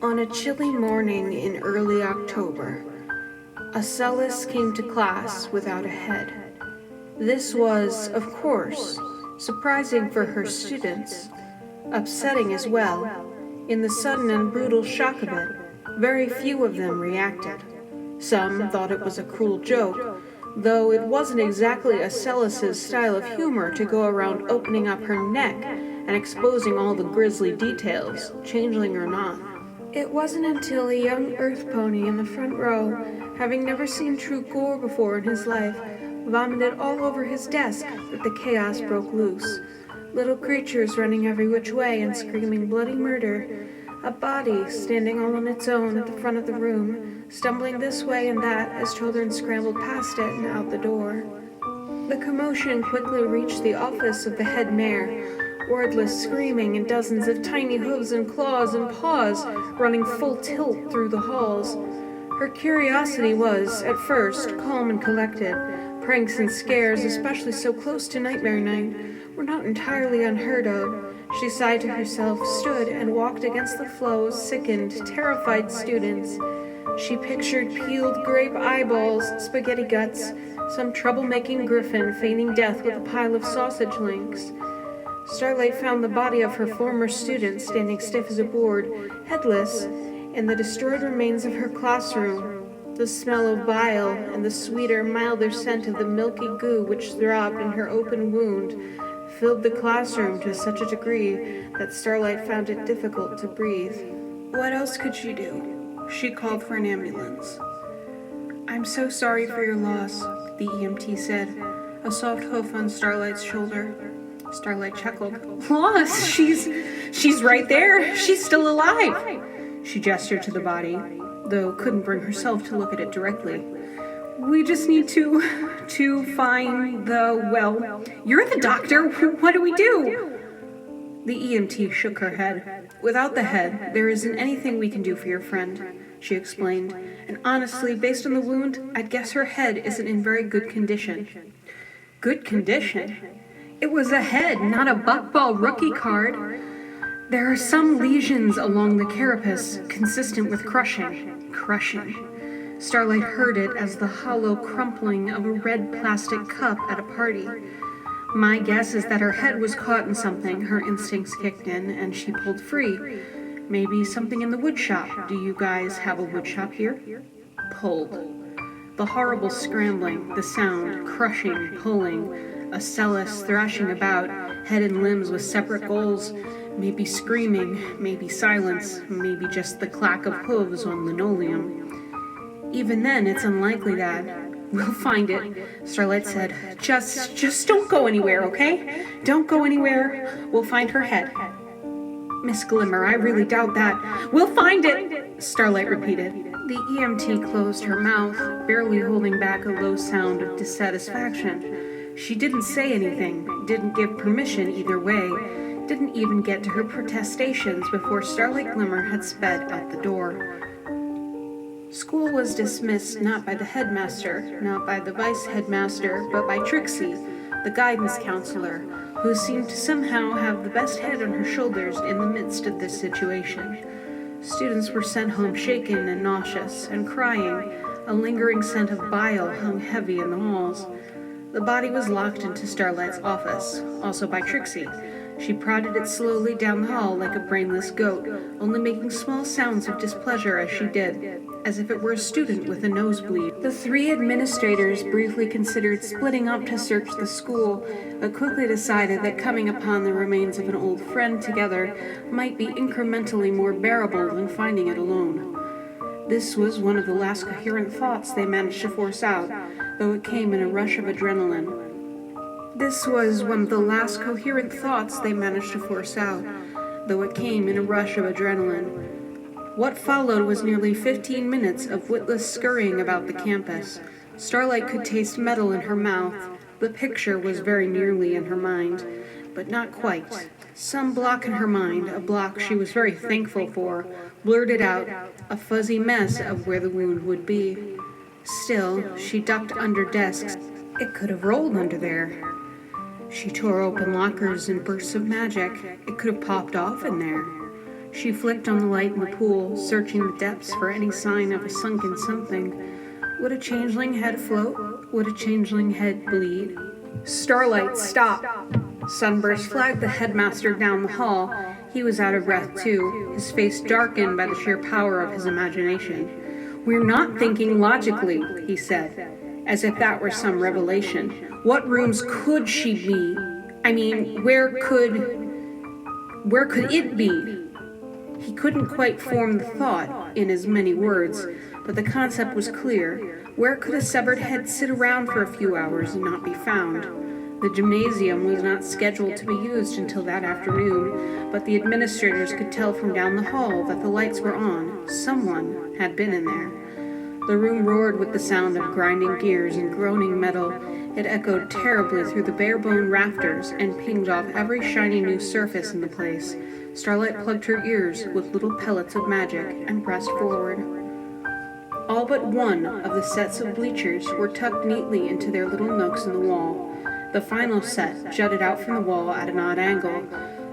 On a chilly morning in early October, a cellist came to class without a head. This was, of course, surprising for her students, upsetting as well. In the sudden and brutal shock of it, very few of them reacted. Some thought it was a cruel joke, though it wasn't exactly a cellist's style of humor to go around opening up her neck and exposing all the grisly details, changeling or not. It wasn't until a young earth pony in the front row, having never seen true gore before in his life, vomited all over his desk that the chaos broke loose. Little creatures running every which way and screaming bloody murder. A body standing all on its own at the front of the room, stumbling this way and that as children scrambled past it and out the door. The commotion quickly reached the office of the head mayor, wordless screaming and dozens of tiny hooves and claws and paws running full tilt through the halls. Her curiosity was, at first, calm and collected. Pranks and scares, especially so close to Nightmare Night, were not entirely unheard of. She sighed to herself, stood, and walked against the flow of sickened, terrified students. She pictured peeled grape eyeballs, spaghetti guts, some troublemaking griffin feigning death with a pile of sausage links. Starlight found the body of her former student standing stiff as a board, headless, in the destroyed remains of her classroom. The smell of bile and the sweeter, milder scent of the milky goo which throbbed in her open wound filled the classroom to such a degree that Starlight found it difficult to breathe. What else could she do? She called for an ambulance. "I'm so sorry for your loss," the EMT said, a soft hoof on Starlight's shoulder. Starlight chuckled. "Loss? She's right there. She's still alive." She gestured to the body, though couldn't bring herself to look at it directly. "We just need to find well, you're the doctor. What do we do?" The EMT shook her head. "Without the head, there isn't anything we can do for your friend," she explained. "And honestly, based on the wound, I'd guess her head isn't in very good condition." Good condition? It was a head, not a buckball rookie card. "There are some lesions along the carapace consistent with crushing. Starlight heard it as the hollow crumpling of a red plastic cup at a party. "My guess is that her head was caught in something," her instincts kicked in, and she pulled free. "Maybe something in the wood shop. Do you guys have a wood shop here?" Pulled. The horrible scrambling, the sound, crushing, pulling, a cellist thrashing about, head and limbs with separate goals, maybe screaming, maybe silence, maybe just the clack of hooves on linoleum. Even then, it's unlikely that... "We'll find it," Starlight said. Just don't go anywhere, okay? Don't go anywhere. We'll find her head." "Miss Glimmer, I really doubt that." "We'll find it," Starlight repeated. The EMT closed her mouth, barely holding back a low sound of dissatisfaction. She didn't say anything, didn't give permission either way, didn't even get to her protestations before Starlight Glimmer had sped out the door. School was dismissed not by the headmaster, not by the vice headmaster, but by Trixie, the guidance counselor, who seemed to somehow have the best head on her shoulders in the midst of this situation. Students were sent home shaken and nauseous and crying. A lingering scent of bile hung heavy in the halls. The body was locked into Starlight's office, also by Trixie. She prodded it slowly down the hall like a brainless goat, only making small sounds of displeasure as she did, as if it were a student with a nosebleed. The three administrators briefly considered splitting up to search the school, but quickly decided that coming upon the remains of an old friend together might be incrementally more bearable than finding it alone. This was one of the last coherent thoughts they managed to force out, though it came in a rush of adrenaline. What followed was nearly 15 minutes of witless scurrying about the campus. Starlight could taste metal in her mouth. The picture was very nearly in her mind, but not quite. Some block in her mind, a block she was very thankful for, blurted out a fuzzy mess of where the wound would be. Still, she ducked under desks. It could have rolled under there. She tore open lockers in bursts of magic. It could have popped off in there. She flicked on the light in the pool, searching the depths for any sign of a sunken something. Would a changeling head float? Would a changeling head bleed? Starlight, stop! Sunburst flagged the headmaster down the hall. He was out of breath too, his face darkened by the sheer power of his imagination. We're not thinking logically, he said, as if that were some revelation. What rooms could she be? I mean, where could it be? He couldn't quite form the thought in as many words, but the concept was clear. Where could a severed head sit around for a few hours and not be found? The gymnasium was not scheduled to be used until that afternoon, but the administrators could tell from down the hall that the lights were on. Someone had been in there. The room roared with the sound of grinding gears and groaning metal. It echoed terribly through the bare-bone rafters and pinged off every shiny new surface in the place. Starlight plugged her ears with little pellets of magic and pressed forward. All but one of the sets of bleachers were tucked neatly into their little nooks in the wall. The final set jutted out from the wall at an odd angle,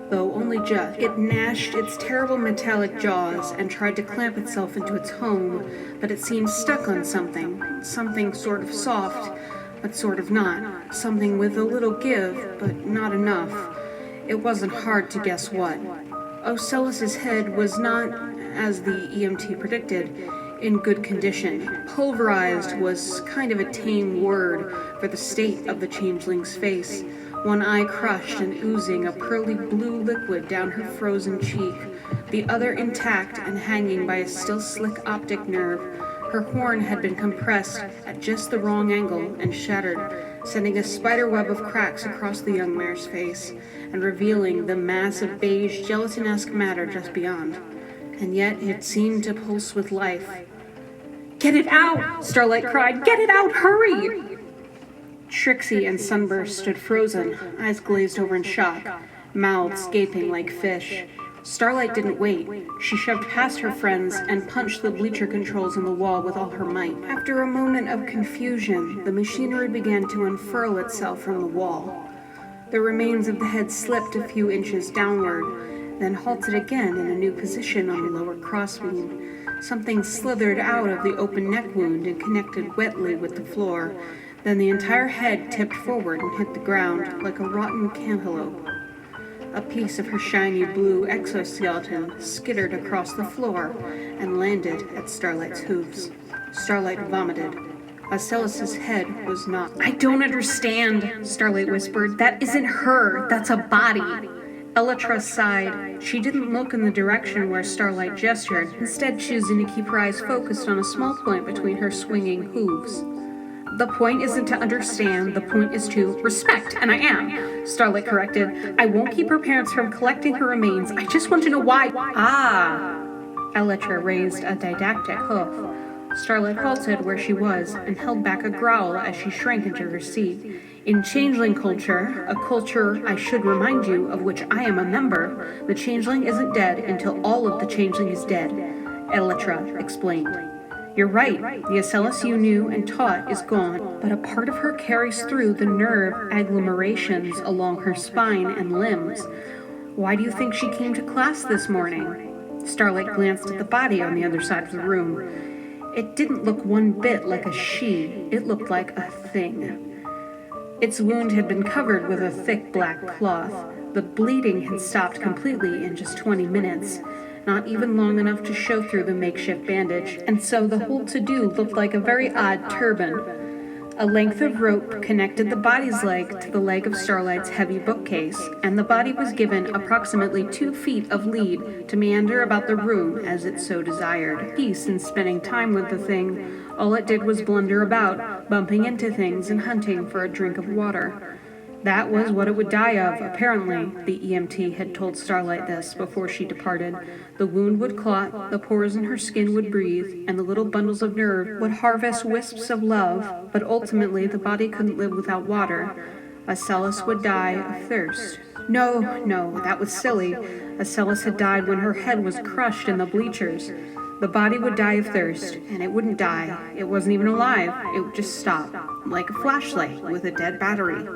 though only just. It gnashed its terrible metallic jaws and tried to clamp itself into its home, but it seemed stuck on something sort of soft, but sort of not, something with a little give, but not enough. It wasn't hard to guess what. Ocellus's head was not, as the EMT predicted, in good condition. Pulverized was kind of a tame word for the state of the changeling's face, one eye crushed and oozing a pearly blue liquid down her frozen cheek, the other intact and hanging by a still slick optic nerve. Her horn had been compressed at just the wrong angle and shattered, sending a spider web of cracks across the young mare's face and revealing the mass of beige gelatin-esque matter just beyond. And yet it seemed to pulse with life. "Get it out!" Starlight cried. "Get it out! Hurry!" Trixie and Sunburst stood frozen, eyes glazed over in shock, mouths gaping like fish. Starlight didn't wait. She shoved past her friends and punched the bleacher controls on the wall with all her might. After a moment of confusion, the machinery began to unfurl itself from the wall. The remains of the head slipped a few inches downward, then halted again in a new position on the lower crossbeam. Something slithered out of the open neck wound and connected wetly with the floor. Then the entire head tipped forward and hit the ground like a rotten cantaloupe. A piece of her shiny blue exoskeleton skittered across the floor and landed at Starlight's hooves. Starlight vomited. Ocellus's head was not. "I don't understand," Starlight whispered. "That isn't her. That's a body." Elytra sighed. She didn't look in the direction where Starlight gestured, instead choosing to keep her eyes focused on a small point between her swinging hooves. "The point isn't to understand, the point is to respect, and I am," Starlight corrected. "I won't keep her parents from collecting her remains. I just want to know why." "Ah!" Elytra raised a didactic hoof. Starlight halted where she was and held back a growl as she shrank into her seat. "In changeling culture, a culture I should remind you of which I am a member, the changeling isn't dead until all of the changeling is dead," Elytra explained. "You're right, the Ocellus you knew and taught is gone, but a part of her carries through the nerve agglomerations along her spine and limbs. Why do you think she came to class this morning?" Starlight glanced at the body on the other side of the room. It didn't look one bit like a she, it looked like a thing. Its wound had been covered with a thick black cloth. The bleeding had stopped completely in just 20 minutes, not even long enough to show through the makeshift bandage, and so the whole to-do looked like a very odd turban. A length of rope connected the body's leg to the leg of Starlight's heavy bookcase, and the body was given approximately 2 feet of lead to meander about the room as it so desired. Peace in spending time with the thing. All it did was blunder about, bumping into things and hunting for a drink of water. That was what it would die of, apparently. The EMT had told Starlight this before she departed. The wound would clot, the pores in her skin would breathe, and the little bundles of nerve would harvest wisps of love, but ultimately the body couldn't live without water. Ocellus would die of thirst. No, that was silly. Ocellus had died when her head was crushed in the bleachers. The body would die of thirst, and it wouldn't die. It wasn't even alive. It would just stop, like a flashlight with a dead battery.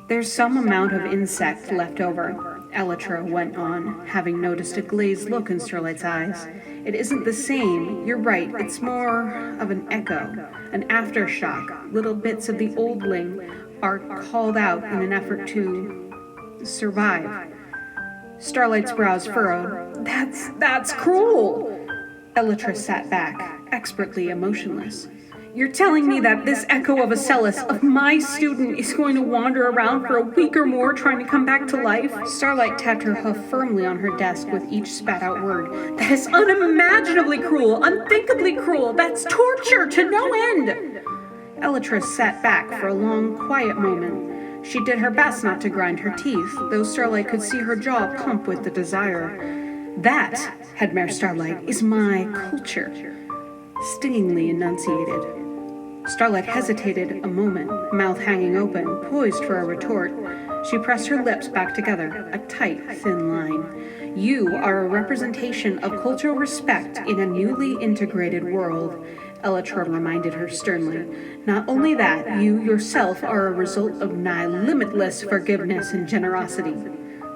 "There's some amount of insect left over," Elytra went on, having noticed a glazed look in Starlight's eyes. It isn't the same, you're right, it's more of an echo, an aftershock. Little bits of the oldling are called out in an effort to survive. Starlight's brows furrowed. That's cruel! Elytra sat back, expertly emotionless. You're telling me that this echo of a Celis, of my student, is going to wander around for a week or more trying to come back to life? Starlight tapped her hoof firmly on her desk with each spat-out word. That is unimaginably cruel, unthinkably cruel. That's torture to no end! Elytra sat back for a long, quiet moment. She did her best not to grind her teeth, though Starlight could see her jaw pump with the desire. That, Headmare Starlight, is my culture. Stingingly enunciated. Starlight hesitated a moment, mouth hanging open, poised for a retort. She pressed her lips back together, a tight, thin line. You are a representation of cultural respect in a newly integrated world, Elytra reminded her sternly. Not only that, you yourself are a result of nigh limitless forgiveness and generosity.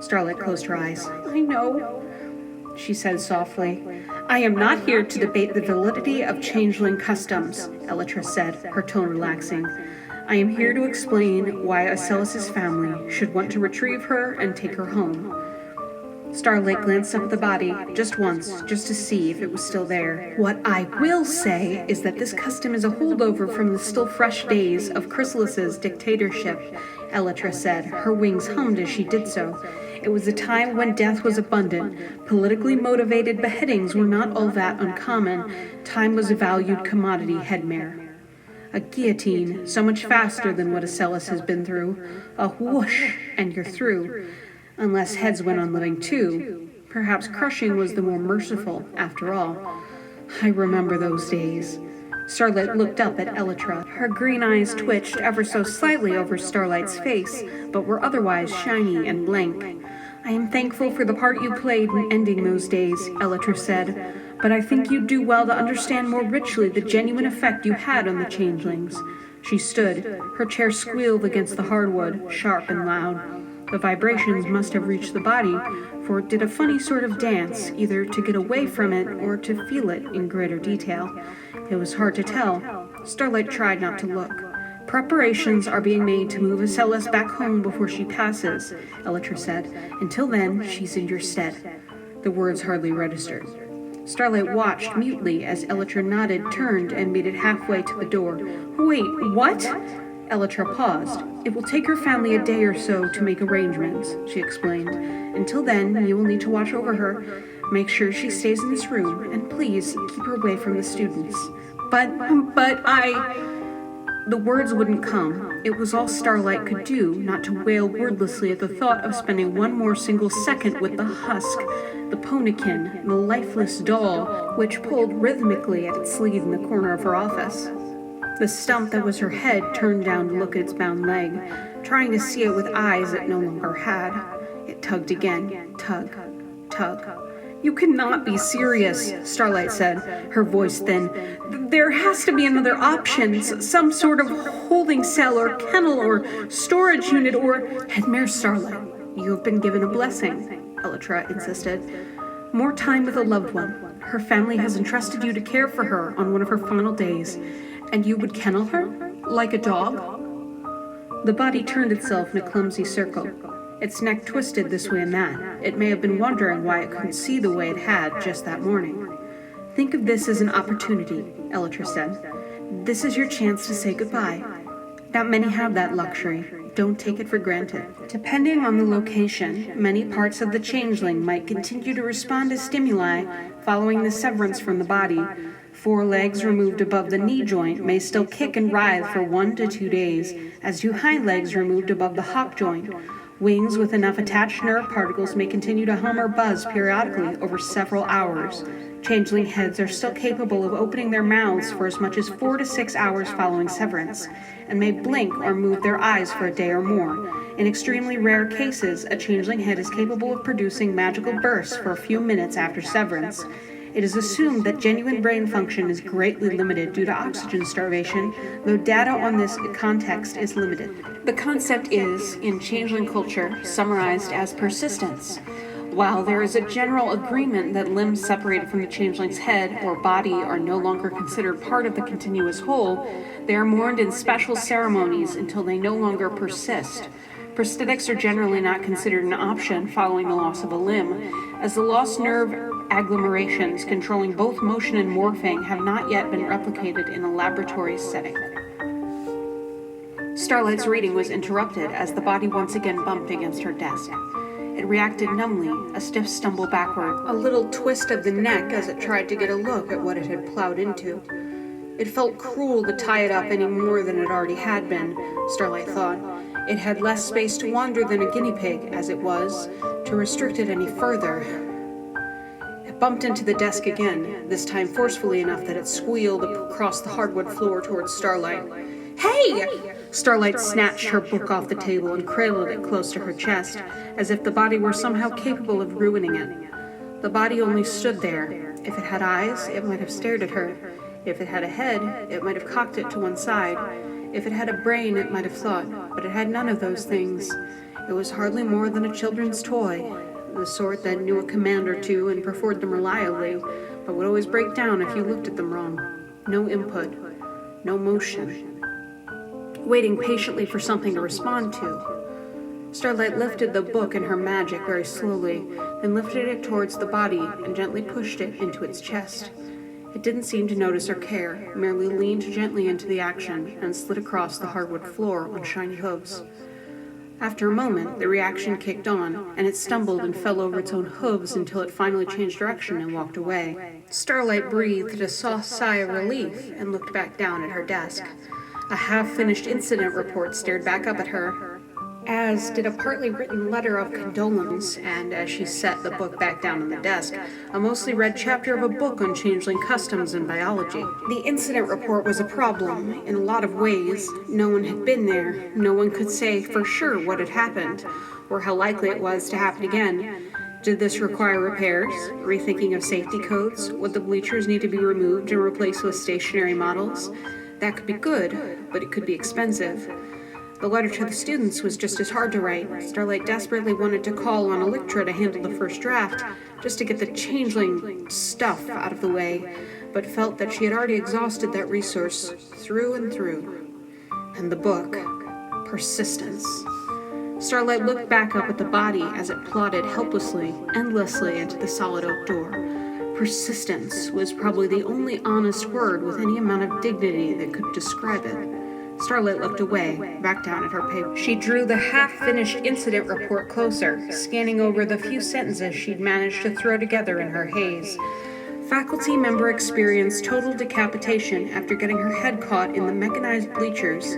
Starlight closed her eyes. I know, she said softly. I am not here to debate the validity of changeling customs, Elytra said, her tone relaxing. I am here to explain why Acelis's family should want to retrieve her and take her home. Starlight glanced up at the body just once, just to see if it was still there. What I will say is that this custom is a holdover from the still fresh days of Chrysalis's dictatorship, Elytra said. Her wings hummed as she did so. It was a time when death was abundant. Politically motivated beheadings were not all that uncommon. Time was a valued commodity, Headmare. A guillotine, so much faster than what Acelis has been through. A whoosh, and you're through. Unless heads went on living too. Perhaps crushing was the more merciful, after all. I remember those days. Starlight looked up at Elytra. Her green eyes twitched ever so slightly over Starlight's face, but were otherwise shiny and blank. I am thankful for the part you played in ending those days, Elytra said, but I think you'd do well to understand more richly the genuine effect you had on the changelings. She stood. Her chair squealed against the hardwood, sharp and loud. The vibrations must have reached the body, for it did a funny sort of dance, either to get away from it or to feel it in greater detail. It was hard to tell. Starlight tried not to look. Preparations are being made to move Acelis back home before she passes, Elytra said. Until then, she's in your stead. The words hardly registered. Starlight watched mutely as Elytra nodded, turned, and made it halfway to the door. Wait, what? Elytra paused. It will take her family a day or so to make arrangements, she explained. Until then, you will need to watch over her. Make sure she stays in this room, and please keep her away from the students. But I... The words wouldn't come. It was all Starlight could do, not to wail wordlessly at the thought of spending one more single second with the husk, the ponikin, the lifeless doll, which pulled rhythmically at its sleeve in the corner of her office. The stump that was her head turned down to look at its bound leg, trying to see it with eyes it no longer had. It tugged again. Tug. Tug. You cannot be serious, Starlight said, her voice thin. There has to be another option, some sort of holding cell or kennel or storage unit or... Headmare Starlight, you have been given a blessing, Elytra insisted. More time with a loved one. Her family has entrusted you to care for her on one of her final days. And you would kennel her? Like a dog? The body turned itself in a clumsy circle. Its neck twisted this way and that. It may have been wondering why it couldn't see the way it had just that morning. Think of this as an opportunity, Elytra said. This is your chance to say goodbye. Not many have that luxury. Don't take it for granted. Depending on the location, many parts of the changeling might continue to respond to stimuli following the severance from the body. 4 legs removed above the knee joint may still kick and writhe for 1 to 2 days, as do hind legs removed above the hock joint. Wings with enough attached nerve particles may continue to hum or buzz periodically over several hours. Changeling heads are still capable of opening their mouths for as much as 4 to 6 hours following severance, and may blink or move their eyes for a day or more. In extremely rare cases, a changeling head is capable of producing magical bursts for a few minutes after severance. It is assumed that genuine brain function is greatly limited due to oxygen starvation, though data on this context is limited. The concept is, in changeling culture, summarized as persistence. While there is a general agreement that limbs separated from the changeling's head or body are no longer considered part of the continuous whole, they are mourned in special ceremonies until they no longer persist. Prosthetics are generally not considered an option following the loss of a limb, as the lost nerve agglomerations controlling both motion and morphing have not yet been replicated in a laboratory setting. Starlight's reading was interrupted as the body once again bumped against her desk. It reacted numbly, a stiff stumble backward, a little twist of the neck as it tried to get a look at what it had plowed into. It felt cruel to tie it up any more than it already had been, Starlight thought. It had less space to wander than a guinea pig, as it was. To restrict it any further. It bumped into the desk again, this time forcefully enough that it squealed across the hardwood floor towards Starlight. "Hey!" Starlight snatched her book off the table and cradled it close to her chest, as if the body were somehow capable of ruining it. The body only stood there. If it had eyes, it might have stared at her. If it had a head, it might have cocked it to one side. If it had a brain, it might have thought, but it had none of those things. It was hardly more than a children's toy, the sort that knew a command or two and performed them reliably, but would always break down if you looked at them wrong. No input, no motion. Waiting patiently for something to respond to. Starlight lifted the book in her magic very slowly, then lifted it towards the body and gently pushed it into its chest. It didn't seem to notice or care, merely leaned gently into the action and slid across the hardwood floor on shiny hooves. After a moment, the reaction kicked on, and it stumbled and fell over its own hooves until it finally changed direction and walked away. Starlight breathed a soft sigh of relief and looked back down at her desk. A half-finished incident report stared back up at her, as did a partly written letter of condolence, and as she set the book back down on the desk, a mostly read chapter of a book on changeling customs and biology. The incident report was a problem in a lot of ways. No one had been there. No one could say for sure what had happened, or how likely it was to happen again. Did this require repairs? Rethinking of safety codes? Would the bleachers need to be removed and replaced with stationary models? That could be good, but it could be expensive. The letter to the students was just as hard to write. Starlight desperately wanted to call on Electra to handle the first draft, just to get the changeling stuff out of the way, but felt that she had already exhausted that resource through and through. And the book. Persistence. Starlight looked back up at the body as it plodded helplessly, endlessly into the solid oak door. Persistence was probably the only honest word with any amount of dignity that could describe it. Starlight looked away, back down at her paper. She drew the half-finished incident report closer, scanning over the few sentences she'd managed to throw together in her haze. Faculty member experienced total decapitation after getting her head caught in the mechanized bleachers.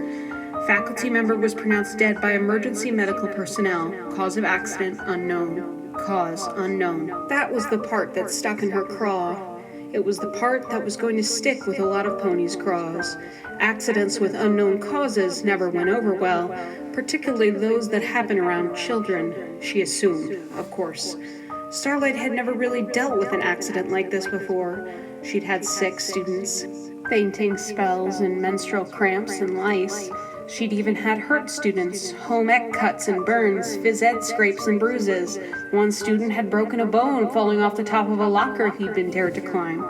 Faculty member was pronounced dead by emergency medical personnel. Cause of accident unknown. Cause unknown. That was the part that stuck in her craw. It was the part that was going to stick with a lot of ponies' craws. Accidents with unknown causes never went over well, particularly those that happen around children, she assumed, of course. Starlight had never really dealt with an accident like this before. She'd had sick students, fainting spells and menstrual cramps and lice. She'd even had hurt students, home ec cuts and burns, phys ed scrapes and bruises. One student had broken a bone falling off the top of a locker he'd been dared to climb.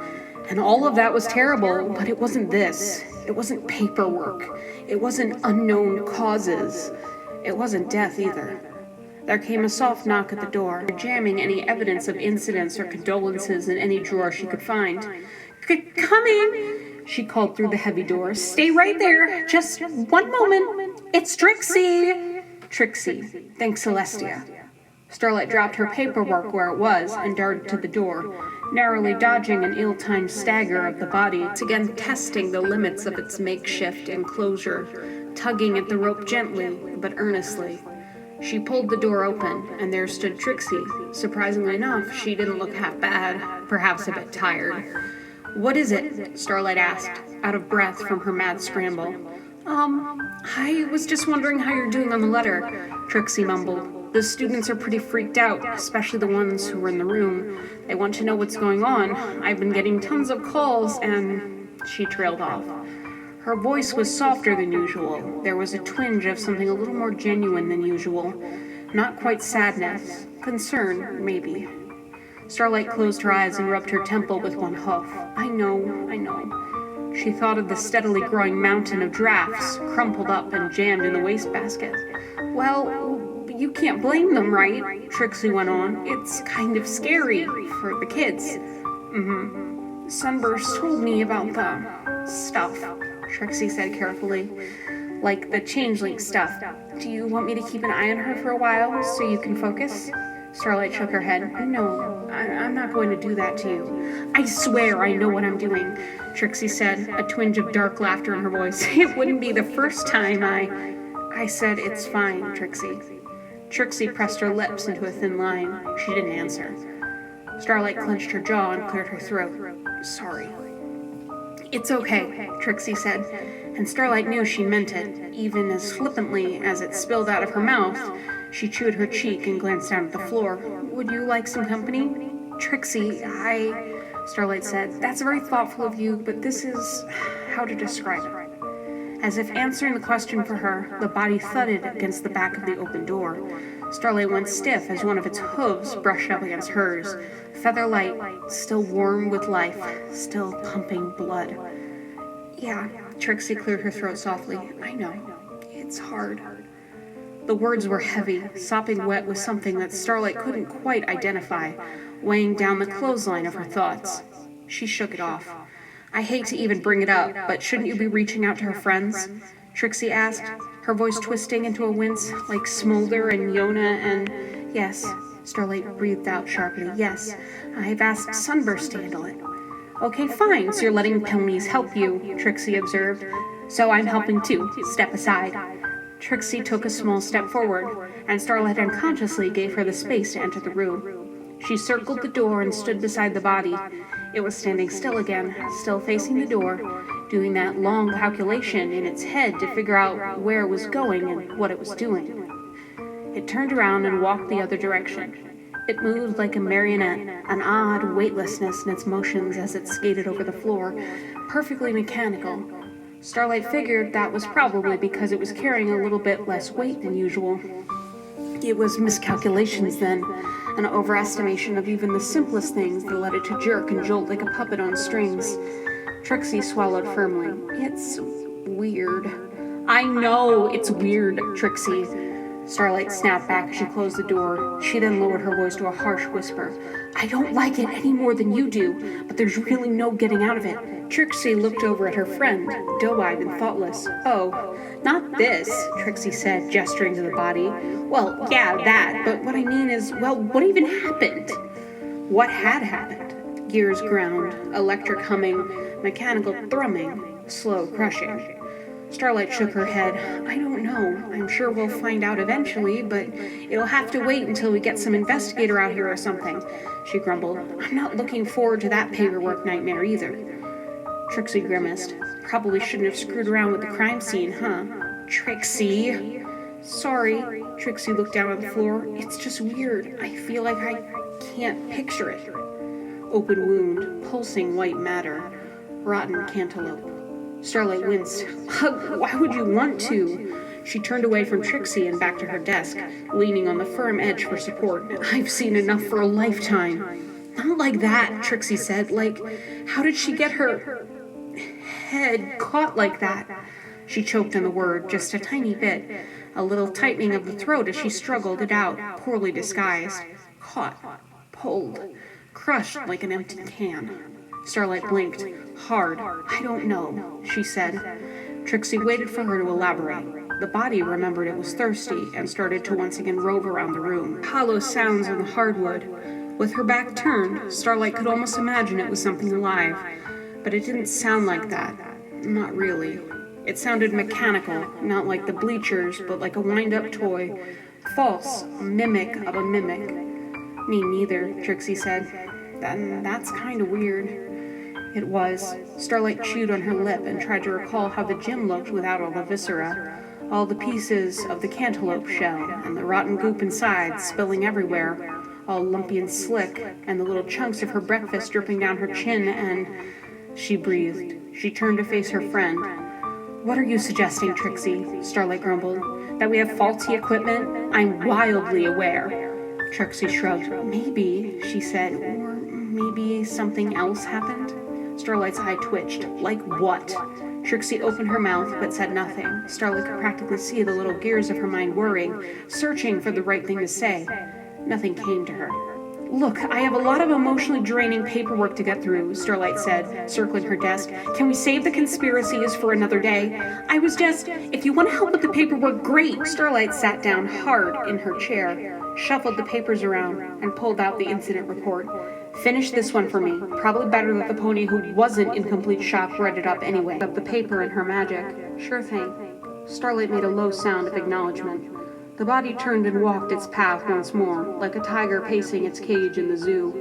And all of that was terrible, but it wasn't this. It wasn't paperwork. It wasn't unknown causes. It wasn't death either. There came a soft knock at the door, jamming any evidence of incidents or condolences in any drawer she could find. "Coming!" she called through the heavy door. "Stay right there. Just one moment. It's Trixie." Trixie. Thanks, Celestia. Starlight dropped her paperwork where it was and darted to the door, narrowly dodging an ill-timed stagger of the body, again testing the limits of its makeshift enclosure, tugging at the rope gently but earnestly. She pulled the door open, and there stood Trixie. Surprisingly enough, she didn't look half bad, perhaps a bit tired. "What is it?" Starlight asked, out of breath from her mad scramble. I was just wondering how you're doing on the letter," Trixie mumbled. The students are pretty freaked out, especially the ones who were in the room. They want to know what's going on. I've been getting tons of calls and... She trailed off. Her voice was softer than usual. There was a twinge of something a little more genuine than usual. Not quite sadness. Concern, maybe. Starlight closed her eyes and rubbed her temple with one hoof. I know. She thought of the steadily growing mountain of drafts, crumpled up and jammed in the wastebasket. Well, you can't blame them, right? Trixie went on. It's kind of scary for the kids. Sunburst told me about the stuff, Trixie said carefully. Like the changeling stuff. Do you want me to keep an eye on her for a while so you can focus? Starlight shook her head. No, I'm not going to do that to you. I swear I know what I'm doing, Trixie said, a twinge of dark laughter in her voice. It wouldn't be the first time I said it's fine, Trixie. Trixie pressed her lips into a thin line. She didn't answer. Starlight clenched her jaw and cleared her throat. Sorry. It's okay, Trixie said, and Starlight knew she meant it, even as flippantly as it spilled out of her mouth. She chewed her cheek and glanced down at the floor. Would you like some company? Trixie, Starlight said, that's very thoughtful of you, but this is how to describe it. As if answering the question for her, the body thudded against the back of the open door. Starlight went stiff as one of its hooves brushed up against hers. Feather light, still warm with life, still pumping blood. Yeah, Trixie cleared her throat softly. I know. It's hard. The words were heavy, sopping wet with something that Starlight couldn't quite identify, weighing down the clothesline of her thoughts. She shook it off. I hate to even bring it up, but shouldn't you be reaching out to her friends? Trixie asked, her voice twisting into a wince like Smolder and Yona and... Yes, Starlight breathed out sharply. Yes, I've asked Sunburst to handle it. Okay, fine, so you're letting ponies help you, Trixie observed. So I'm helping too. Step aside. Trixie took a small step forward, and Starlight unconsciously gave her the space to enter the room. She circled the door and stood beside the body. It was standing still again, still facing the door, doing that long calculation in its head to figure out where it was going and what it was doing. It turned around and walked the other direction. It moved like a marionette, an odd weightlessness in its motions as it skated over the floor, perfectly mechanical. Starlight figured that was probably because it was carrying a little bit less weight than usual. It was miscalculations then, an overestimation of even the simplest things that led it to jerk and jolt like a puppet on strings. Trixie swallowed firmly. It's weird. I know it's weird, Trixie. Starlight snapped back as she closed the door. She then lowered her voice to a harsh whisper. I don't like it any more than you do, but there's really no getting out of it. Trixie looked over at her friend, doe-eyed and thoughtless. Oh, not this, Trixie said, gesturing to the body. Well, yeah, that, but what I mean is, well, what even happened? What had happened? Gears ground, electric humming, mechanical thrumming, slow crushing. Starlight shook her head. I don't know. I'm sure we'll find out eventually, but it'll have to wait until we get some investigator out here or something, she grumbled. I'm not looking forward to that paperwork nightmare either. Trixie grimaced. Probably shouldn't have screwed around with the crime scene, huh? Trixie! Sorry. Trixie looked down at the floor. It's just weird. I feel like I can't picture it. Open wound, pulsing white matter, rotten cantaloupe. Starlight winced. Why would you want to? She turned away from Trixie and back to her desk, leaning on the firm edge for support. I've seen enough for a lifetime. Not like that, Trixie said. Like, how did she get her head caught like that? She choked on the word, just a tiny bit, a little tightening of the throat as she struggled it out, poorly disguised. Caught, pulled, crushed like an empty can. Starlight blinked. Hard. I don't know, she said. Trixie waited for her to elaborate. The body remembered it was thirsty and started to once again rove around the room. Hollow sounds in the hardwood. With her back turned, Starlight could almost imagine it was something alive. But it didn't sound like that. Not really. It sounded mechanical, not like the bleachers, but like a wind-up toy. False, a mimic of a mimic. Me neither, Trixie said. Then that's kind of weird. It was. Starlight chewed on her lip and tried to recall how the gym looked without all the viscera. all the pieces of the cantaloupe shell and the rotten goop inside spilling everywhere, all lumpy and slick, and the little chunks of her breakfast dripping down her chin, and... She breathed. She turned to face her friend. "What are you suggesting, Trixie?" Starlight grumbled. "That we have faulty equipment? I'm wildly aware." Trixie shrugged. "Maybe," she said, "or maybe something else happened?" Starlight's eye twitched. "Like what?" Trixie opened her mouth but said nothing. Starlight could practically see the little gears of her mind whirring, searching for the right thing to say. Nothing came to her. "Look, I have a lot of emotionally draining paperwork to get through," Starlight said, circling her desk. "Can we save the conspiracies for another day? If you want to help with the paperwork, great." Starlight sat down hard in her chair, shuffled the papers around, and pulled out the incident report. "Finish this one for me. Probably better that the pony who wasn't in complete shock read it up anyway." Up the paper in her magic. "Sure thing." Starlight made a low sound of acknowledgement. The body turned and walked its path once more, like a tiger pacing its cage in the zoo.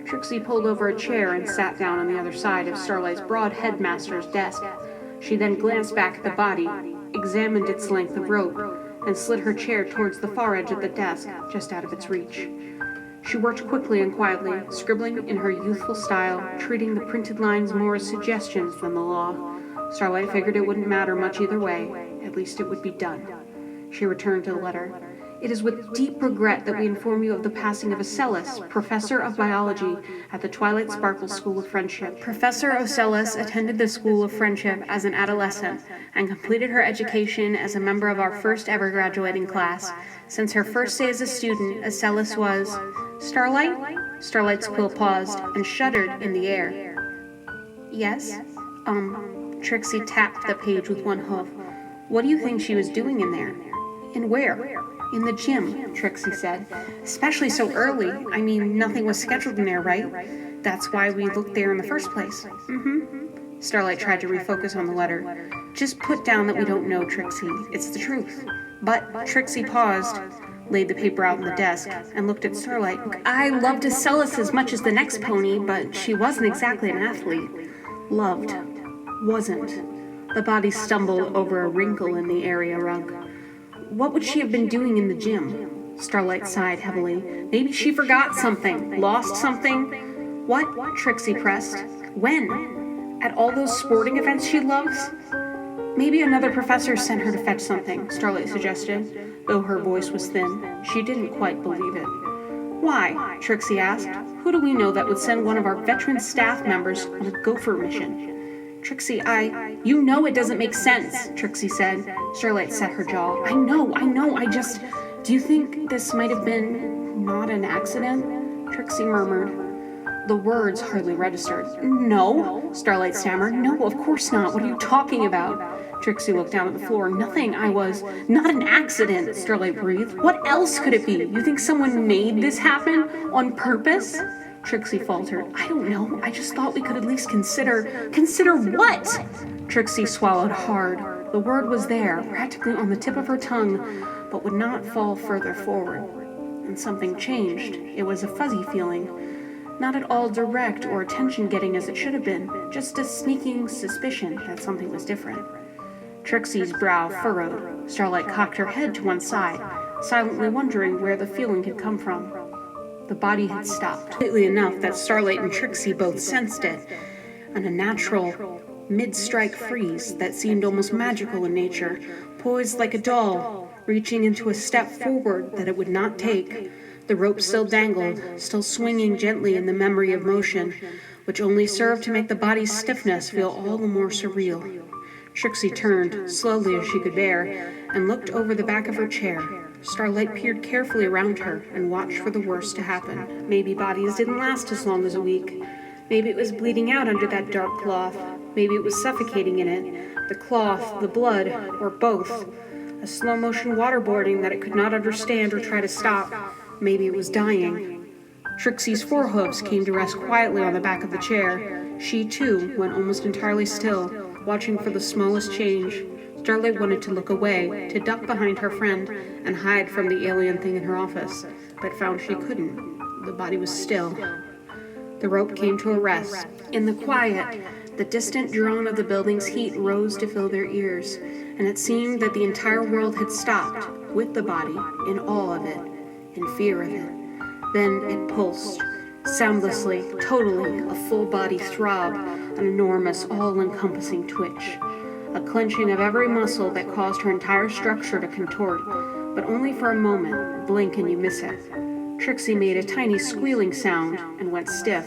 Trixie pulled over a chair and sat down on the other side of Starlight's broad headmaster's desk. She then glanced back at the body, examined its length of rope, and slid her chair towards the far edge of the desk, just out of its reach. She worked quickly and quietly, scribbling in her youthful style, treating the printed lines more as suggestions than the law. Starlight figured it wouldn't matter much either way. At least it would be done. She returned to the letter. "It is with deep regret that we inform you of the passing of Ocellus, Professor of Biology at the Twilight Sparkle School of Friendship. Professor Ocellus attended the School of Friendship as an adolescent and completed her education as a member of our first ever graduating class. Since her first day as a student, Ocellus was..." "Starlight?" Starlight's quill paused and shuddered in the air. "Yes?" Trixie tapped the page with one hoof. "What do you think she was doing in there?" "In where?" "In the gym," Trixie said. "Especially so early. I mean, nothing was scheduled in there, right? That's why we looked there in the first place." Starlight tried to refocus on the letter. "Just put down that we don't know, Trixie. It's the truth." But Trixie paused, laid the paper out on the desk, and looked at Starlight. "I loved Ocellus as much as the next pony, but she wasn't exactly an athlete." "Loved. Wasn't." The body stumbled over a wrinkle in the area rug. "What would she have been doing in the gym?" Starlight sighed heavily. "Maybe she forgot something, lost something." "What?" Trixie pressed. "When? At all those sporting events she loves?" "Maybe another professor sent her to fetch something," Starlight suggested, though her voice was thin. She didn't quite believe it. "Why?" Trixie asked. "Who do we know that would send one of our veteran staff members on a gopher mission?" "Trixie, you know it doesn't make sense," Trixie said. Starlight set her jaw. I know, do you think this might have been not an accident?" Trixie murmured. The words hardly registered. "No," Starlight stammered. "No, of course not. What are you talking about?" Trixie looked down at the floor. "Nothing, not an accident," Starlight breathed. "What else could it be? You think someone made this happen on purpose?" Trixie faltered. "I don't know. I just thought we could at least consider..." "Consider what?" Trixie swallowed hard. The word was there, practically on the tip of her tongue, but would not fall further forward. And something changed. It was a fuzzy feeling. Not at all direct or attention-getting as it should have been, just a sneaking suspicion that something was different. Trixie's brow furrowed. Starlight cocked her head to one side, silently wondering where the feeling had come from. The body had stopped, completely enough that Starlight and Trixie both sensed it, and a natural, mid-strike freeze that seemed almost magical in nature, poised like a doll, reaching into a step forward that it would not take. The rope still dangled, still swinging gently in the memory of motion, which only served to make the body's stiffness feel all the more surreal. Trixie turned, slowly as she could bear, and looked over the back of her chair. Starlight peered carefully around her and watched for the worst to happen. Maybe bodies didn't last as long as a week. Maybe it was bleeding out under that dark cloth. Maybe it was suffocating in it. The cloth, the blood, or both. A slow-motion waterboarding that it could not understand or try to stop. Maybe it was dying. Trixie's forehooves came to rest quietly on the back of the chair. She, too, went almost entirely still, watching for the smallest change. Starlight wanted to look away, to duck behind her friend, and hide from the alien thing in her office, but found she couldn't. The body was still. The rope came to a rest. In the quiet, the distant drone of the building's heat rose to fill their ears, and it seemed that the entire world had stopped, with the body, in awe of it, in fear of it. Then it pulsed, soundlessly, totally, a full-body throb, an enormous, all-encompassing twitch. A clenching of every muscle that caused her entire structure to contort, but only for a moment. Blink and you miss it. Trixie made a tiny squealing sound and went stiff.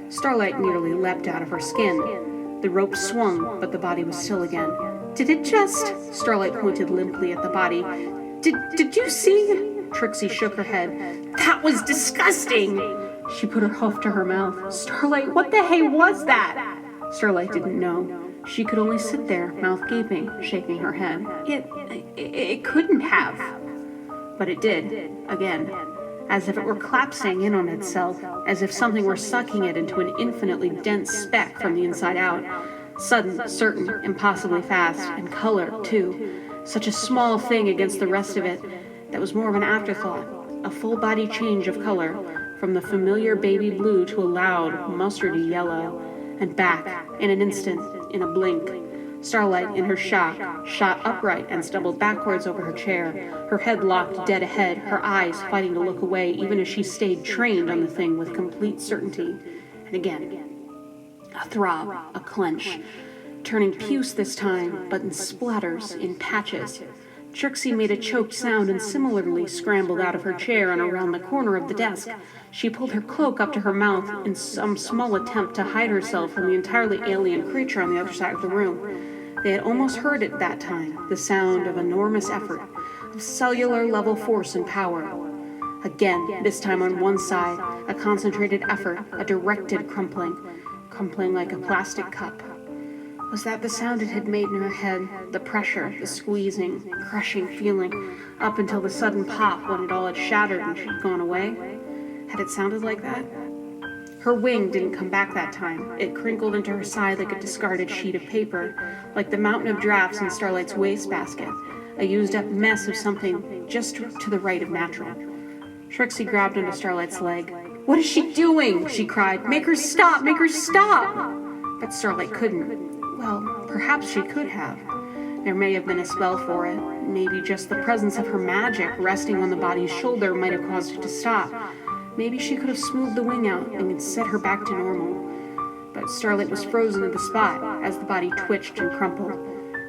Starlight nearly leapt out of her skin. The rope swung, but the body was still again. Did it just? Starlight pointed limply at the body. Did you see? Trixie shook her head. That was disgusting! She put her hoof to her mouth. Starlight, what the hey was that? Starlight didn't know. She could only sit there, mouth gaping, shaking her head. It couldn't have. But it did, again, as if it were collapsing in on itself, as if something were sucking it into an infinitely dense speck from the inside out. Sudden, certain, impossibly fast, and color, too. Such a small thing against the rest of it that was more of an afterthought, a full-body change of color, from the familiar baby blue to a loud, mustardy yellow, and back, in an instant, in a blink. Starlight, in her shock, shot upright and stumbled backwards over her chair, her head locked dead ahead, her eyes fighting to look away even as she stayed trained on the thing with complete certainty. And again, a throb, a clench, turning puce this time, but in splatters, in patches. Trixie made a choked sound and similarly scrambled out of her chair and around the corner of the desk. She pulled her cloak up to her mouth in some small attempt to hide herself from the entirely alien creature on the other side of the room. They had almost heard it that time, the sound of enormous effort, of cellular-level force and power. Again, this time on one side, a concentrated effort, a directed crumpling like a plastic cup. Was that the sound it had made in her head? The pressure, the squeezing, crushing feeling, up until the sudden pop when it all had shattered and she'd gone away? Had it sounded like that? Her wing didn't come back that time. It crinkled into her side like a discarded sheet of paper, like the mountain of drafts in Starlight's wastebasket, a used-up mess of something just to the right of natural. Trixie grabbed onto Starlight's leg. What is she doing? She cried. Make her stop! Make her stop! But Starlight couldn't. Well, perhaps she could have. There may have been a spell for it. Maybe just the presence of her magic resting on the body's shoulder might have caused it to stop. Maybe she could have smoothed the wing out and set her back to normal. But Starlight was frozen at the spot as the body twitched and crumpled.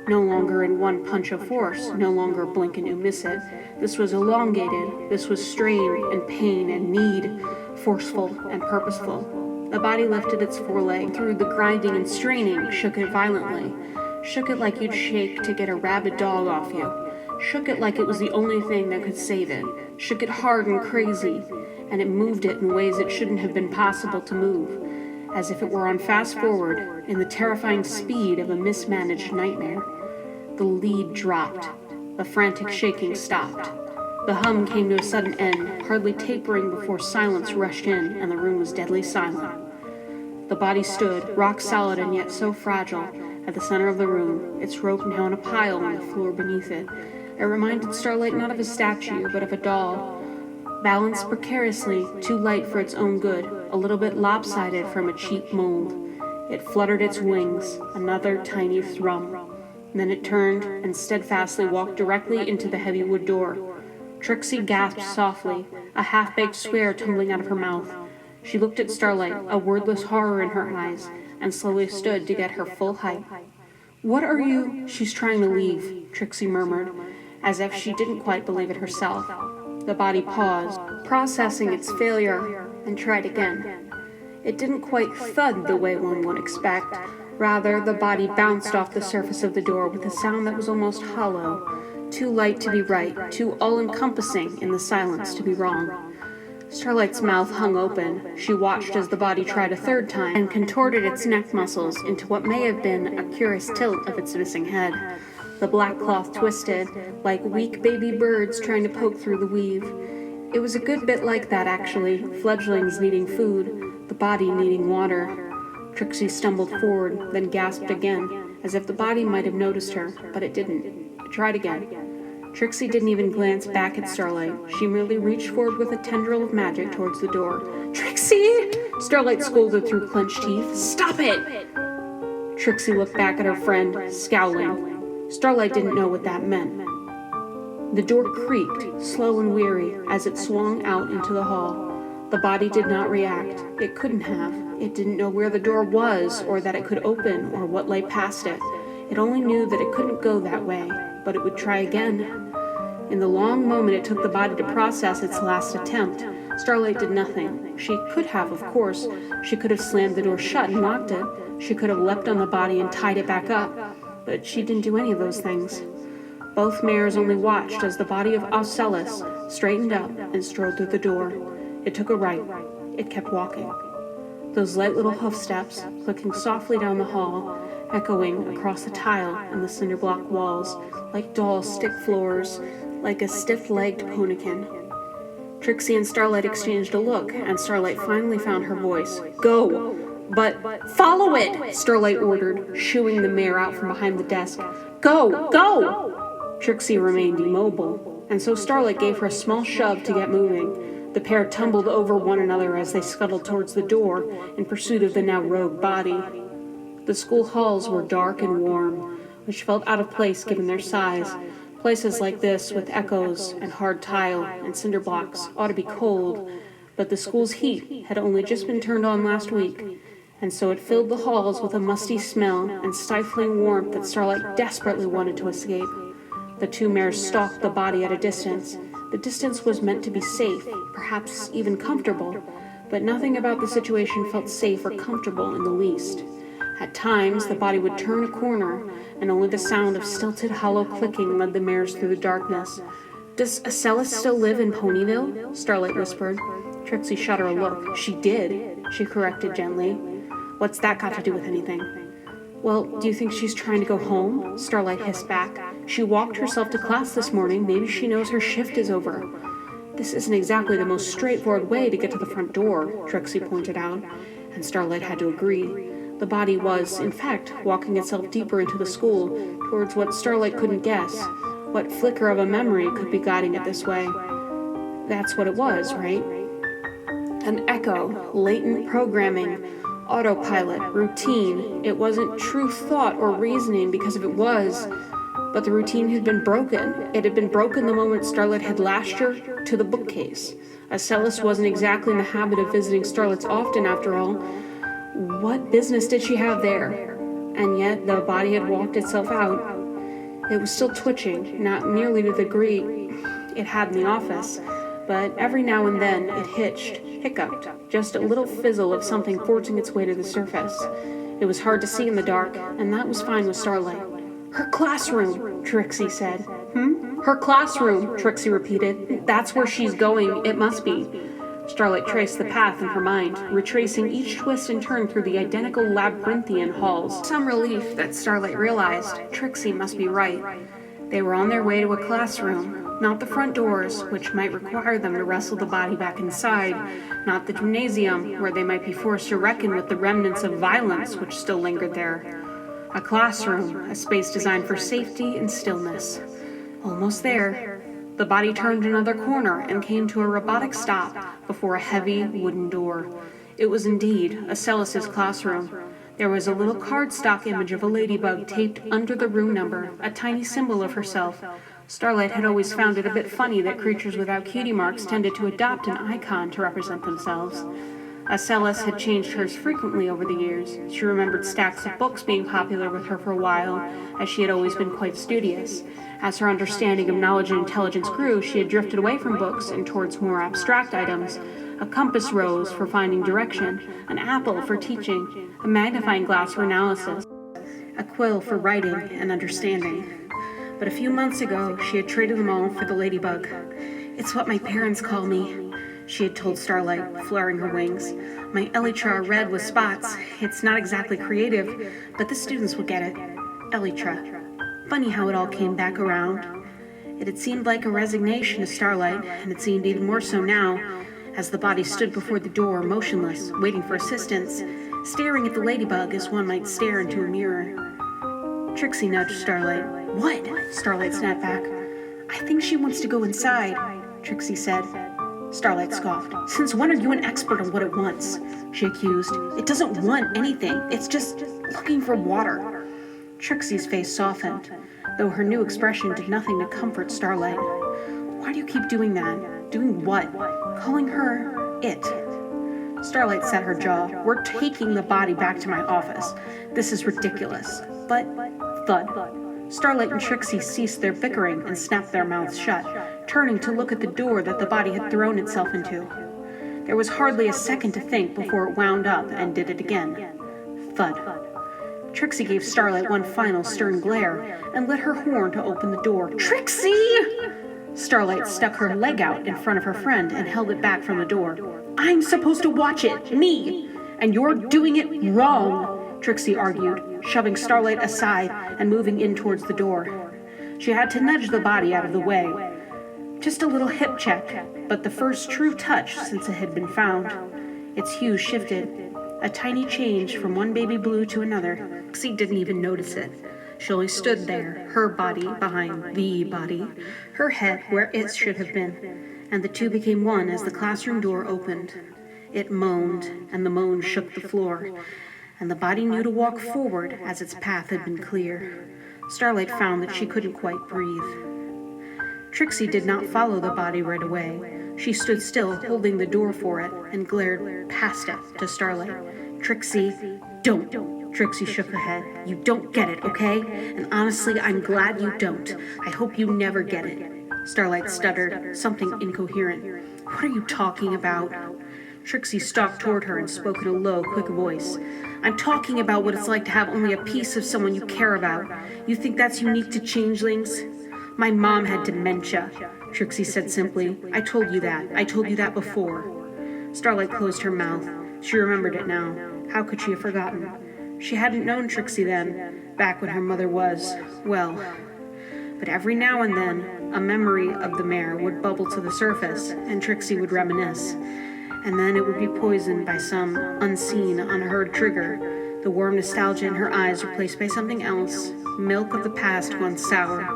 No longer in one punch of force, no longer blink and you miss it. This was elongated, this was strain and pain and need, forceful and purposeful. The body lifted its foreleg, through the grinding and straining, shook it violently. Shook it like you'd shake to get a rabid dog off you. Shook it like it was the only thing that could save it. Shook it hard and crazy, and it moved it in ways it shouldn't have been possible to move, as if it were on fast forward, in the terrifying speed of a mismanaged nightmare. The lead dropped. The frantic shaking stopped. The hum came to a sudden end, hardly tapering before silence rushed in and the room was deadly silent. The body stood, rock solid and yet so fragile, at the center of the room, its rope now in a pile on the floor beneath it. It reminded Starlight not of a statue, but of a doll, balanced precariously, too light for its own good, a little bit lopsided from a cheap mold. It fluttered its wings, another tiny thrum. Then it turned and steadfastly walked directly into the heavy wood door. Trixie gasped softly, a half-baked swear tumbling out of her mouth. She looked at Starlight, a wordless horror in her eyes, and slowly stood to get her full height. What are you? She's trying to leave, Trixie murmured, as if she didn't quite believe it herself. The body paused, processing its failure, and tried again. It didn't quite thud the way one would expect. Rather, the body bounced off the surface of the door with a sound that was almost hollow, too light to be right, too all-encompassing in the silence to be wrong. Starlight's mouth hung open. She watched as the body tried a third time and contorted its neck muscles into what may have been a curious tilt of its missing head. The black cloth twisted, like weak baby birds trying to poke through the weave. It was a good bit like that, actually, fledglings needing food, the body needing water. Trixie stumbled forward, then gasped again, as if the body might have noticed her, but it didn't. It tried again. Trixie didn't even glance back at Starlight. She merely reached forward with a tendril of magic towards the door, Trixie! Starlight scolded through clenched teeth. Stop it! Trixie looked back at her friend, scowling. Starlight didn't know what that meant. The door creaked, slow and weary, as it swung out into the hall. The body did not react. It couldn't have. It didn't know where the door was, or that it could open, or what lay past it. It only knew that it couldn't go that way, but it would try again. In the long moment it took the body to process its last attempt, Starlight did nothing. She could have, of course. She could have slammed the door shut and locked it. She could have leapt on the body and tied it back up. But she didn't do any of those things. Both mares only watched as the body of Ocellus straightened up and strode through the door. It took a right. It kept walking. Those light little hoof steps, clicking softly down the hall, echoing across the tile and the cinder block walls, like dull stick floors, like a stiff-legged ponikin. Trixie and Starlight exchanged a look, and Starlight finally found her voice. Go! But follow it! Starlight ordered, shooing the mare out from behind the desk. Go! Go! Trixie remained immobile, and so Starlight gave her a small shove to get moving. The pair tumbled over one another as they scuttled towards the door in pursuit of the now rogue body. The school halls were dark and warm, which felt out of place given their size. Places like this, with echoes and hard tile and cinder blocks, ought to be cold, but the school's heat had only just been turned on last week, and so it filled the halls with a musty smell and stifling warmth that Starlight desperately wanted to escape. The two mares stalked the body at a distance. The distance was meant to be safe, perhaps even comfortable, but nothing about the situation felt safe or comfortable in the least. At times, the body would turn a corner, and only the sound of stilted, hollow clicking led the mares through the darkness. Does Ocellus still live in Ponyville? Starlight whispered. Trixie shot her a look. She did, she corrected gently. What's that got to do with anything? Well, do you think she's trying to go home? Starlight hissed back. She walked herself to class this morning. Maybe she knows her shift is over. This isn't exactly the most straightforward way to get to the front door, Trixie pointed out, and Starlight had to agree. The body was, in fact, walking itself deeper into the school, towards what Starlight couldn't guess. What flicker of a memory could be guiding it this way? That's what it was, right? An echo, latent programming, autopilot, routine. It wasn't true thought or reasoning, because if it was, but the routine had been broken. It had been broken the moment Starlight had lashed her to the bookcase. Ocellus wasn't exactly in the habit of visiting Starlight's often, after all. What business did she have there? And yet the body had walked itself out. It was still twitching, not nearly to the degree it had in the office, but every now and then it hiccuped, just a little fizzle of something forcing its way to the surface. It was hard to see in the dark, and that was fine with Starlight. Her classroom, Trixie said. Her classroom, Trixie repeated. That's where she's going, it must be. Starlight traced the path in her mind, retracing each twist and turn through the identical labyrinthian halls. Some relief that Starlight realized Trixie must be right. They were on their way to a classroom, not the front doors, which might require them to wrestle the body back inside, not the gymnasium, where they might be forced to reckon with the remnants of violence which still lingered there. A classroom, a space designed for safety and stillness. Almost there. The body turned another corner and came to a robotic stop before a heavy wooden door. It was indeed Ocellus's classroom. There was a little cardstock image of a ladybug taped under the room number, a tiny symbol of herself. Starlight had always found it a bit funny that creatures without cutie marks tended to adopt an icon to represent themselves. Ocellus had changed hers frequently over the years. She remembered stacks of books being popular with her for a while, as she had always been quite studious. As her understanding of knowledge and intelligence grew, she had drifted away from books and towards more abstract items. A compass rose for finding direction, an apple for teaching, a magnifying glass for analysis, a quill for writing and understanding. But a few months ago, she had traded them all for the ladybug. It's what my parents call me, she had told Starlight, flaring her wings. My elytra red with spots. It's not exactly creative, but the students will get it. Elytra. Funny how it all came back around. It had seemed like a resignation to Starlight, and it seemed even more so now, as the body stood before the door, motionless, waiting for assistance, staring at the ladybug as one might stare into a mirror. Trixie nudged Starlight. What? Starlight snapped back. I think she wants to go inside, Trixie said. Starlight scoffed. "Since when are you an expert on what it wants?" she accused. "It doesn't want anything. It's just looking for water." Trixie's face softened, though her new expression did nothing to comfort Starlight. "Why do you keep doing that?" "Doing what?" "Calling her it." Starlight set her jaw. "We're taking the body back to my office. This is ridiculous." "But," thud. Starlight and Trixie ceased their bickering and snapped their mouths shut, turning to look at the door that the body had thrown itself into. There was hardly a second to think before it wound up and did it again. Thud. Trixie gave Starlight one final stern glare and lit her horn to open the door. "Trixie!" Starlight stuck her leg out in front of her friend and held it back from the door. "I'm supposed to watch it, me! And you're doing it wrong!" Trixie argued, shoving Starlight aside and moving in towards the door. She had to nudge the body out of the way. Just a little hip check, but the first true touch since it had been found. Its hue shifted, a tiny change from one baby blue to another. Trixie didn't even notice it. She only stood there, her body behind the body, her head where it should have been, and the two became one as the classroom door opened. It moaned, and the moan shook the floor, and the body knew to walk forward as its path had been clear. Starlight found that she couldn't quite breathe. Trixie did not follow the body right away. She stood still, holding the door for it, and glared past it to Starlight. "Trixie, don't." Trixie shook her head. "You don't get it, okay? And honestly, I'm glad you don't. I hope you never get it." Starlight stuttered, something incoherent. "What are you talking about?" Trixie stalked toward her and spoke in a low, quick voice. "I'm talking about what it's like to have only a piece of someone you care about. You think that's unique to changelings?" "My mom had dementia," Trixie said simply. I told you that before." Starlight closed her mouth. She remembered it now. How could she have forgotten? She hadn't known Trixie then, back when her mother was, well. But every now and then, a memory of the mare would bubble to the surface, and Trixie would reminisce. And then it would be poisoned by some unseen, unheard trigger, the warm nostalgia in her eyes replaced by something else, milk of the past gone sour.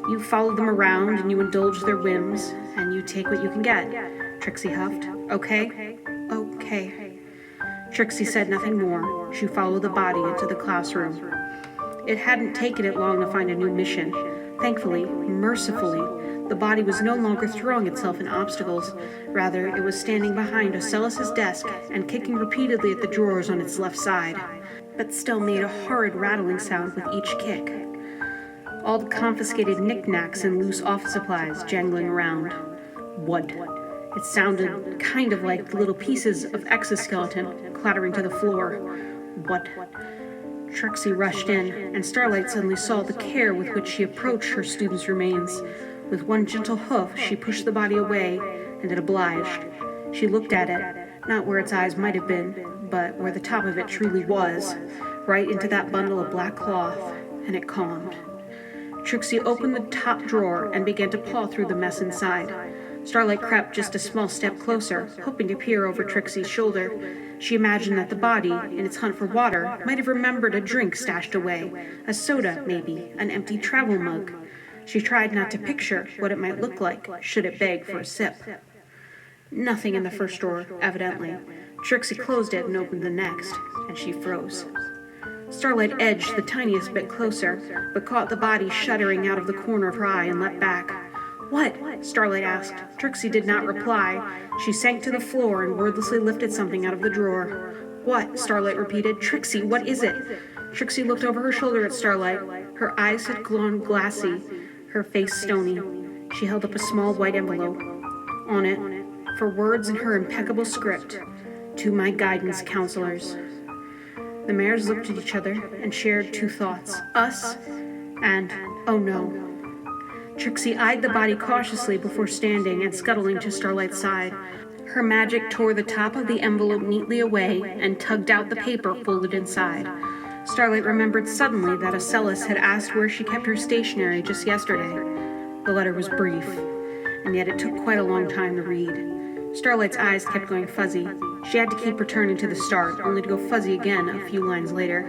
You follow them around and you indulge their whims, and you take what you can get, Trixie huffed. Okay? Okay. Trixie said nothing more. She followed the body into the classroom. It hadn't taken it long to find a new mission. Thankfully, mercifully, the body was no longer throwing itself in obstacles. Rather, it was standing behind Ocellus's desk and kicking repeatedly at the drawers on its left side, but still made a horrid rattling sound with each kick. All the confiscated knickknacks and loose office supplies jangling around. Wud. It sounded kind of like little pieces of exoskeleton clattering to the floor. What? Trixie rushed in, and Starlight suddenly saw the care with which she approached her student's remains. With one gentle hoof, she pushed the body away, and it obliged. She looked at it, not where its eyes might have been, but where the top of it truly was, right into that bundle of black cloth, and it calmed. Trixie opened the top drawer and began to paw through the mess inside. Starlight crept just a small step closer, hoping to peer over Trixie's shoulder. She imagined that the body, in its hunt for water, might have remembered a drink stashed away, a soda, maybe, an empty travel mug. She tried not to picture what it might look like, should it beg for a sip. Nothing in the first drawer, evidently. Trixie closed it and opened the next, and she froze. Starlight edged the tiniest bit closer, but caught the body shuddering out of the corner of her eye and leapt back. "What?" Starlight asked. Trixie did not reply. She sank to the floor and wordlessly lifted something out of the drawer. "What?" Starlight repeated. "Trixie, what is it?" Trixie looked over her shoulder at Starlight. Her eyes had grown glassy, her face stony. She held up a small white envelope. On it, for words in her impeccable script, "To my guidance counselors." The mares looked at each other and shared two thoughts, us and, oh no. Trixie eyed the body cautiously before standing and scuttling to Starlight's side. Her magic tore the top of the envelope neatly away and tugged out the paper folded inside. Starlight remembered suddenly that Ocellus had asked where she kept her stationery just yesterday. The letter was brief, and yet it took quite a long time to read. Starlight's eyes kept going fuzzy. She had to keep returning to the start, only to go fuzzy again a few lines later.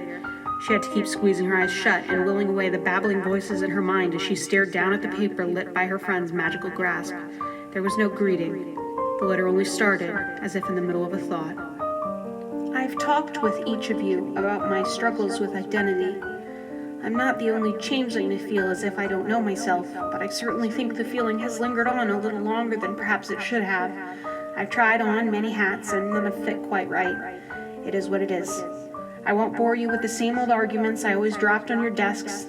She had to keep squeezing her eyes shut and willing away the babbling voices in her mind as she stared down at the paper lit by her friend's magical grasp. There was no greeting, The letter only started, as if in the middle of a thought. I've talked with each of you about my struggles with identity. I'm not the only changeling to feel as if I don't know myself, but I certainly think the feeling has lingered on a little longer than perhaps it should have. I've tried on many hats and none have fit quite right. It is what it is. I won't bore you with the same old arguments I always dropped on your desks.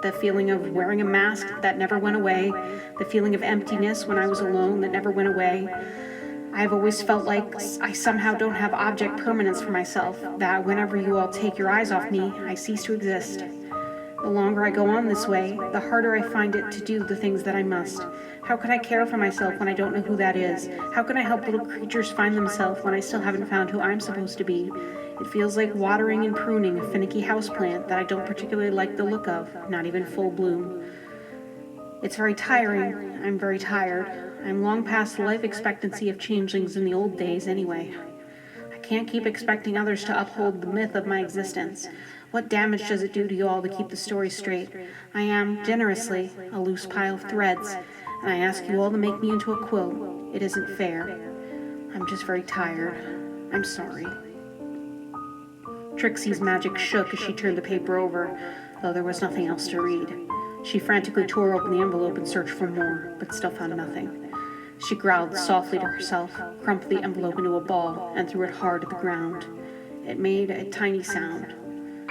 The feeling of wearing a mask that never went away, the feeling of emptiness when I was alone that never went away. I've always felt like I somehow don't have object permanence for myself, that whenever you all take your eyes off me, I cease to exist. The longer I go on this way, the harder I find it to do the things that I must. How can I care for myself when I don't know who that is? How can I help little creatures find themselves when I still haven't found who I'm supposed to be? It feels like watering and pruning a finicky houseplant that I don't particularly like the look of, not even full bloom. It's very tiring. I'm very tired. I'm long past the life expectancy of changelings in the old days anyway. I can't keep expecting others to uphold the myth of my existence. What damage does it do to you all to keep the story straight? I am, generously, a loose pile of threads, and I ask you all to make me into a quilt. It isn't fair. I'm just very tired. I'm sorry. Trixie's magic shook as she turned the paper over, though there was nothing else to read. She frantically tore open the envelope and searched for more, but still found nothing. She growled softly to herself, crumpled the envelope into a ball, and threw it hard to the ground. It made a tiny sound.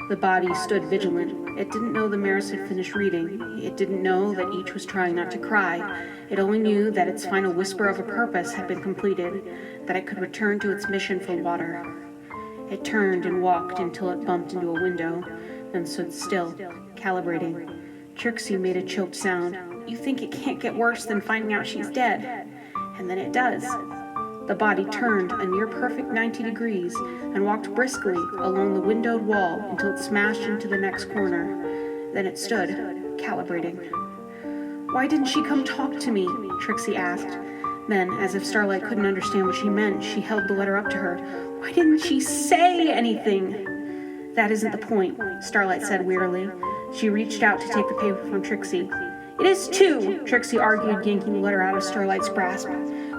The body stood vigilant. It didn't know the Maris had finished reading. It didn't know that each was trying not to cry. It only knew that its final whisper of a purpose had been completed, that it could return to its mission for water. It turned and walked until it bumped into a window, then stood still, calibrating. Trixie made a choked sound. You think it can't get worse than finding out she's dead. And then it does. The body turned a near-perfect 90 degrees and walked briskly along the windowed wall until it smashed into the next corner. Then it stood, calibrating. Why didn't she come talk to me? Trixie asked. Then, as if Starlight couldn't understand what she meant, she held the letter up to her. Why didn't she say anything? That isn't the point, Starlight said wearily. She reached out to take the paper from Trixie. It is too, Trixie argued, yanking the letter out of Starlight's grasp.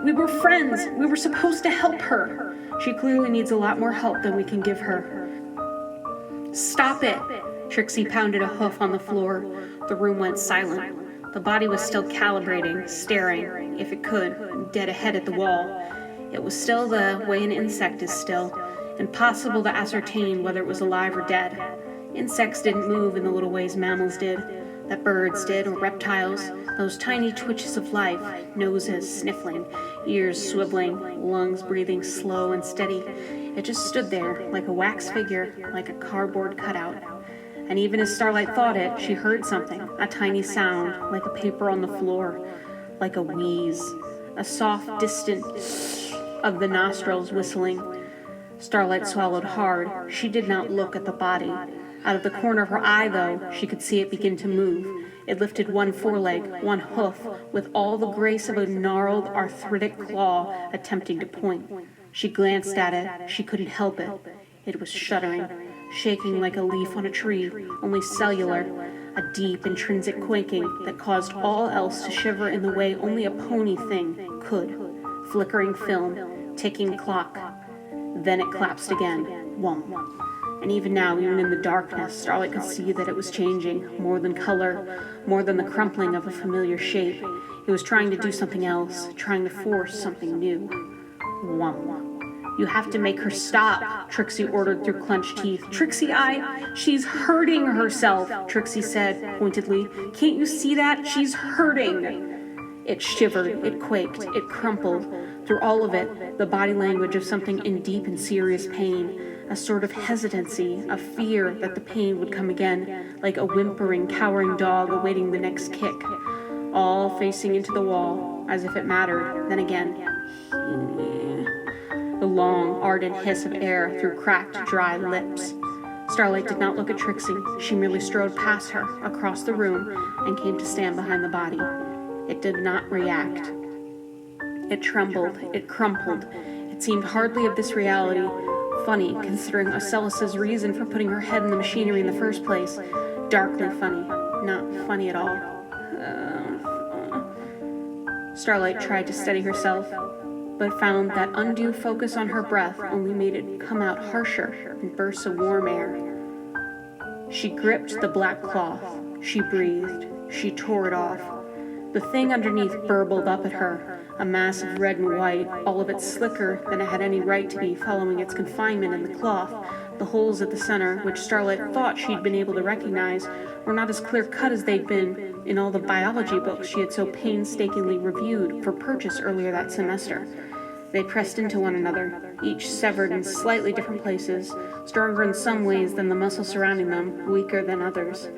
We were friends. We were supposed to help her. She clearly needs a lot more help than we can give her. Stop it! Trixie pounded a hoof on the floor. The room went silent. The body was still calibrating, staring, if it could, dead ahead at the wall. It was still the way an insect is still, impossible to ascertain whether it was alive or dead. Insects didn't move in the little ways mammals did, that birds did, or reptiles, those tiny twitches of life, noses sniffling, ears swiveling, lungs breathing slow and steady. It just stood there, like a wax figure, like a cardboard cutout. And even as Starlight thought it, she heard something, a tiny sound, like a paper on the floor, like a wheeze, a soft, distant of the nostrils whistling. Starlight swallowed hard. She did not look at the body. Out of the corner of her eye, though, she could see it begin to move. It lifted one foreleg, one hoof, with all the grace of a gnarled, arthritic claw attempting to point. She glanced at it. She couldn't help it. It was shuddering, shaking like a leaf on a tree, only cellular, a deep, intrinsic quaking that caused all else to shiver in the way only a pony thing could. Flickering film, ticking clock. Then it collapsed again. Whomp. And even now, even in the darkness, Starlight could see that it was changing, more than color, more than the crumpling of a familiar shape. It was trying to do something else, trying to force something new. Whomp. You have to make her stop, Trixie ordered through clenched teeth. Trixie, she's hurting herself, Trixie said pointedly. Can't you see that? She's hurting. It shivered, it quaked, it crumpled. Through all of it, the body language of something in deep and serious pain. A sort of hesitancy, a fear that the pain would come again, like a whimpering, cowering dog awaiting the next kick, all facing into the wall, as if it mattered. Then again, the long, ardent hiss of air through cracked, dry lips. Starlight did not look at Trixie. She merely strode past her, across the room, and came to stand behind the body. It did not react. It trembled, it crumpled. It seemed hardly of this reality. Funny, considering Ocellus's reason for putting her head in the machinery in the first place. Darkly funny. Not funny at all. Starlight tried to steady herself. but found that undue focus on her breath only made it come out harsher in bursts of warm air. She gripped the black cloth. She breathed. She tore it off. The thing underneath burbled up at her, a mass of red and white, all of it slicker than it had any right to be following its confinement in the cloth. The holes at the center, which Starlight thought she'd been able to recognize, were not as clear-cut as they'd been in all the biology books she had so painstakingly reviewed for purchase earlier that semester. They pressed into one another, each severed in slightly different places, stronger in some ways than the muscle surrounding them, weaker than others.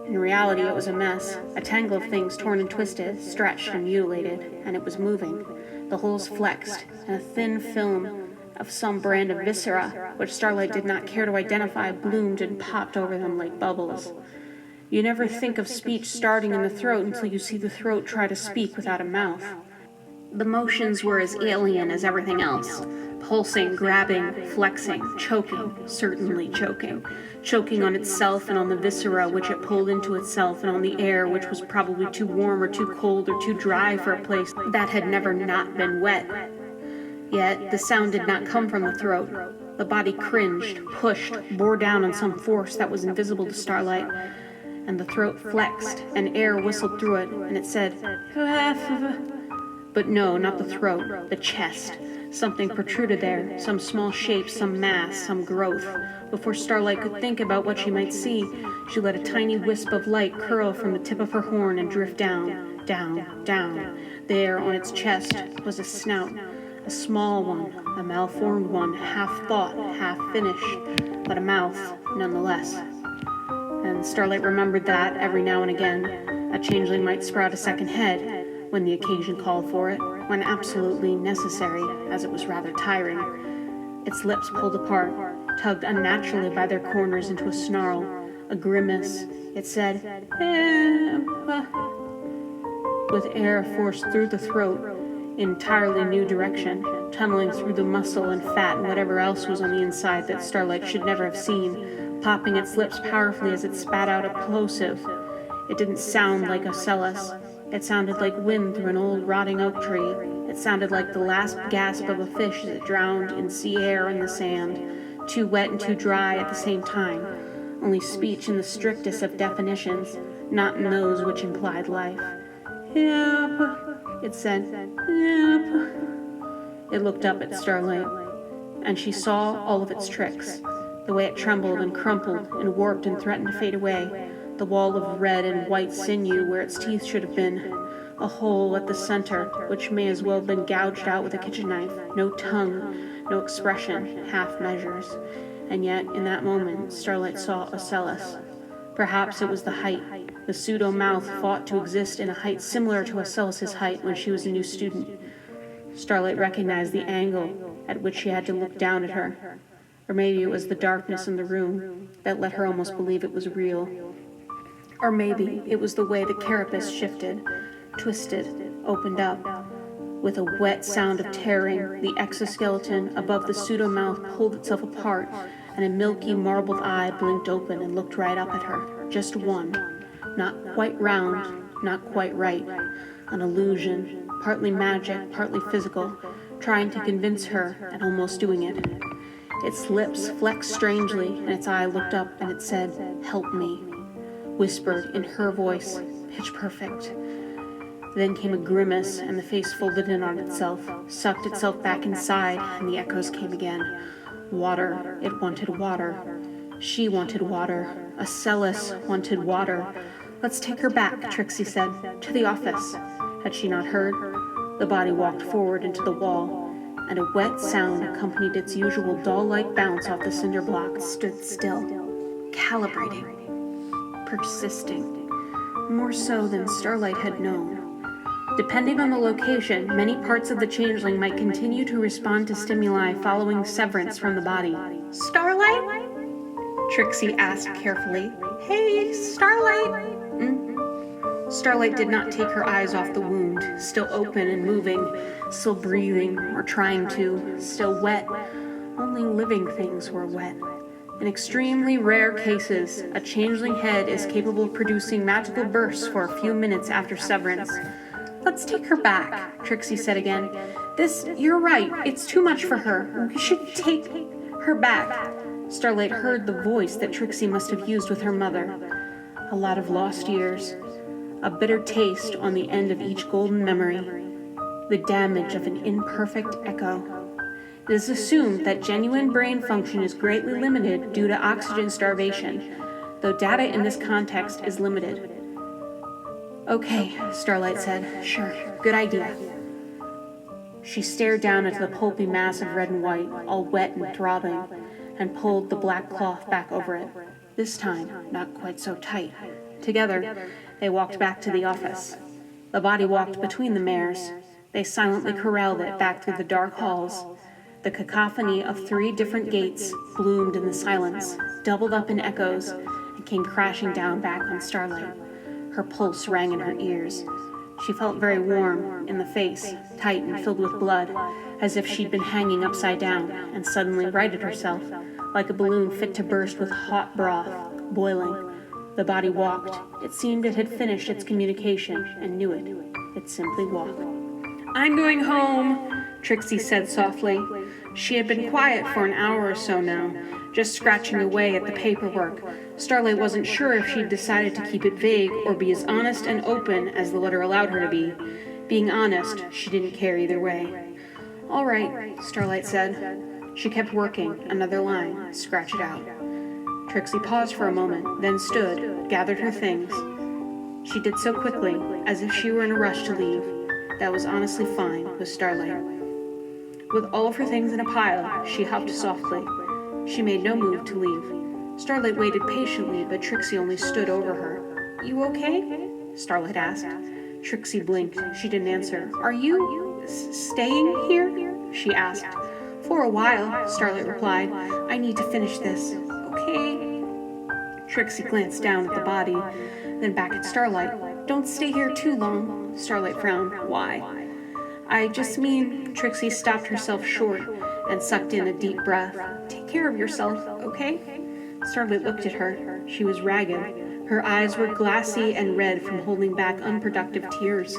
In reality, it was a mess, a tangle of things torn and twisted, stretched and mutilated, and it was moving. The holes flexed, and a thin film of some brand of viscera, which Starlight did not care to identify, bloomed and popped over them like bubbles. You never think of speech starting in the throat until you see the throat try to speak without a mouth. The motions were as alien as everything else. Pulsing, grabbing, flexing, choking, certainly choking. Choking on itself and on the viscera which it pulled into itself and on the air which was probably too warm or too cold or too dry for a place that had never not been wet. Yet the sound did not come from the throat. The body cringed, pushed, bore down on some force that was invisible to Starlight, and the throat flexed, and air whistled through it, and it said, but no, not the throat, the chest. Something protruded there, some small shape, some mass, some growth. Before Starlight could think about what she might see, she let a tiny wisp of light curl from the tip of her horn and drift down, down, down. There, on its chest, was a snout, a small one, a malformed one, half thought, half finished, but a mouth, nonetheless. And Starlight remembered that, every now and again, a changeling might sprout a second head, when the occasion called for it, when absolutely necessary, as it was rather tiring. Its lips pulled apart, tugged unnaturally by their corners into a snarl, a grimace. It said, with air forced through the throat, in entirely new direction, tunneling through the muscle and fat and whatever else was on the inside that Starlight should never have seen, popping its lips powerfully as it spat out a plosive. It didn't sound like Ocellus. It sounded like wind through an old rotting oak tree. It sounded like the last gasp of a fish as it drowned in sea air and the sand, too wet and too dry at the same time, only speech in the strictest of definitions, not in those which implied life. Yep, it said, yep. It looked up at Starlight, and she saw all of its tricks, the way it trembled and crumpled and warped and threatened to fade away, the wall of red and white sinew where its teeth should have been, a hole at the center which may as well have been gouged out with a kitchen knife, no tongue, no expression, half measures. And yet, in that moment, Starlight saw Ocellus. Perhaps it was the height. The pseudo-mouth fought to exist in a height similar to Ocellus's height when she was a new student. Starlight recognized the angle at which she had to look down at her. Or maybe it was the darkness in the room that let her almost believe it was real. Or maybe it was the way the carapace shifted, twisted, opened up. With a wet sound of tearing, the exoskeleton above the pseudo-mouth pulled itself apart, and a milky, marbled eye blinked open and looked right up at her. Just one. Not quite round, not quite right. An illusion, partly magic, partly physical, trying to convince her and almost doing it. Its lips flexed strangely, and its eye looked up, and it said, "Help me," whispered in her voice, pitch perfect. Then came a grimace, and the face folded in on itself, sucked itself back inside, and the echoes came again. Water. It wanted water. She wanted water. Ocellus wanted water. "Let's take her back," Trixie said, "to the office." Had she not heard? The body walked forward into the wall, and a wet sound accompanied its usual doll-like bounce off the cinder block. It stood still, calibrating, persisting, more so than Starlight had known. Depending on the location, many parts of the changeling might continue to respond to stimuli following severance from the body. "Starlight?" Trixie asked carefully. "Hey, Starlight!" Starlight did not take her eyes off the wound, still open and moving, still breathing, or trying to, still wet. Only living things were wet. In extremely rare cases, a changeling head is capable of producing magical bursts for a few minutes after severance. "Let's take her back," Trixie said again. You're right, it's too much for her. We should take her back. Starlight heard the voice that Trixie must have used with her mother. A lot of lost years. A bitter taste on the end of each golden memory. The damage of an imperfect echo. It is assumed that genuine brain function is greatly limited due to oxygen starvation, though data in this context is limited. Okay, Starlight said. Sure, good idea. She stared down into the pulpy mass of red and white, all wet and throbbing, and pulled the black cloth back over it. This time, not quite so tight. Together, they walked back to the office. The body walked between the mares. They silently corralled it back through the dark halls. The cacophony of 3 different gates bloomed in the silence, doubled up in echoes, and came crashing down back on Starlight. Her pulse rang in her ears. She felt very warm in the face, tight and filled with blood, as if she'd been hanging upside down and suddenly righted herself, like a balloon fit to burst with hot broth, boiling. The body walked. It seemed it had finished its communication and knew it. It simply walked. I'm going home, Trixie said softly. She had been quiet for an hour or so now, just scratching away at the paperwork. Starlight wasn't sure if she'd decided to keep it vague or be as honest and open as the letter allowed her to be. Being honest, she didn't care either way. All right, Starlight said. She kept working, another line, scratch it out. Trixie paused for a moment, then stood, gathered her things. She did so quickly, as if she were in a rush to leave. That was honestly fine with Starlight. With all of her things in a pile, she hopped softly. She made no move to leave. Starlight waited patiently, but Trixie only stood over her. You okay? Starlight asked. Trixie blinked. She didn't answer. Are you staying here? She asked. For a while, Starlight replied. I need to finish this. Okay. Trixie glanced down at the body, then back at Starlight. Don't stay here too long. Starlight frowned. Why? I just mean, Trixie stopped herself short and sucked in a deep breath. Take care of yourself, okay? Starlight looked at her. She was ragged. Her eyes were glassy and red from holding back unproductive tears.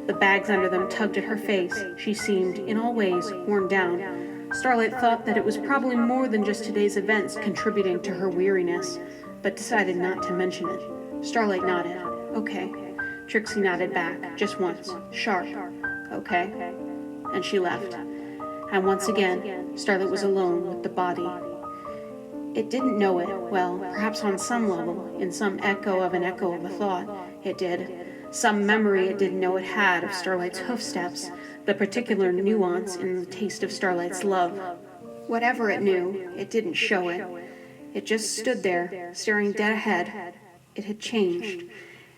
The bags under them tugged at her face. She seemed, in all ways, worn down. Starlight thought that it was probably more than just today's events contributing to her weariness, but decided not to mention it. Starlight nodded. Okay. Trixie nodded back, just once, sharp. Okay. And she left. And once again, Starlight was alone with the body. It didn't know it, well, perhaps on some level, in some echo of a thought, it did. Some memory it didn't know it had of Starlight's hoofsteps, the particular nuance in the taste of Starlight's love. Whatever it knew, it didn't show it. It just stood there, staring dead ahead. It had changed.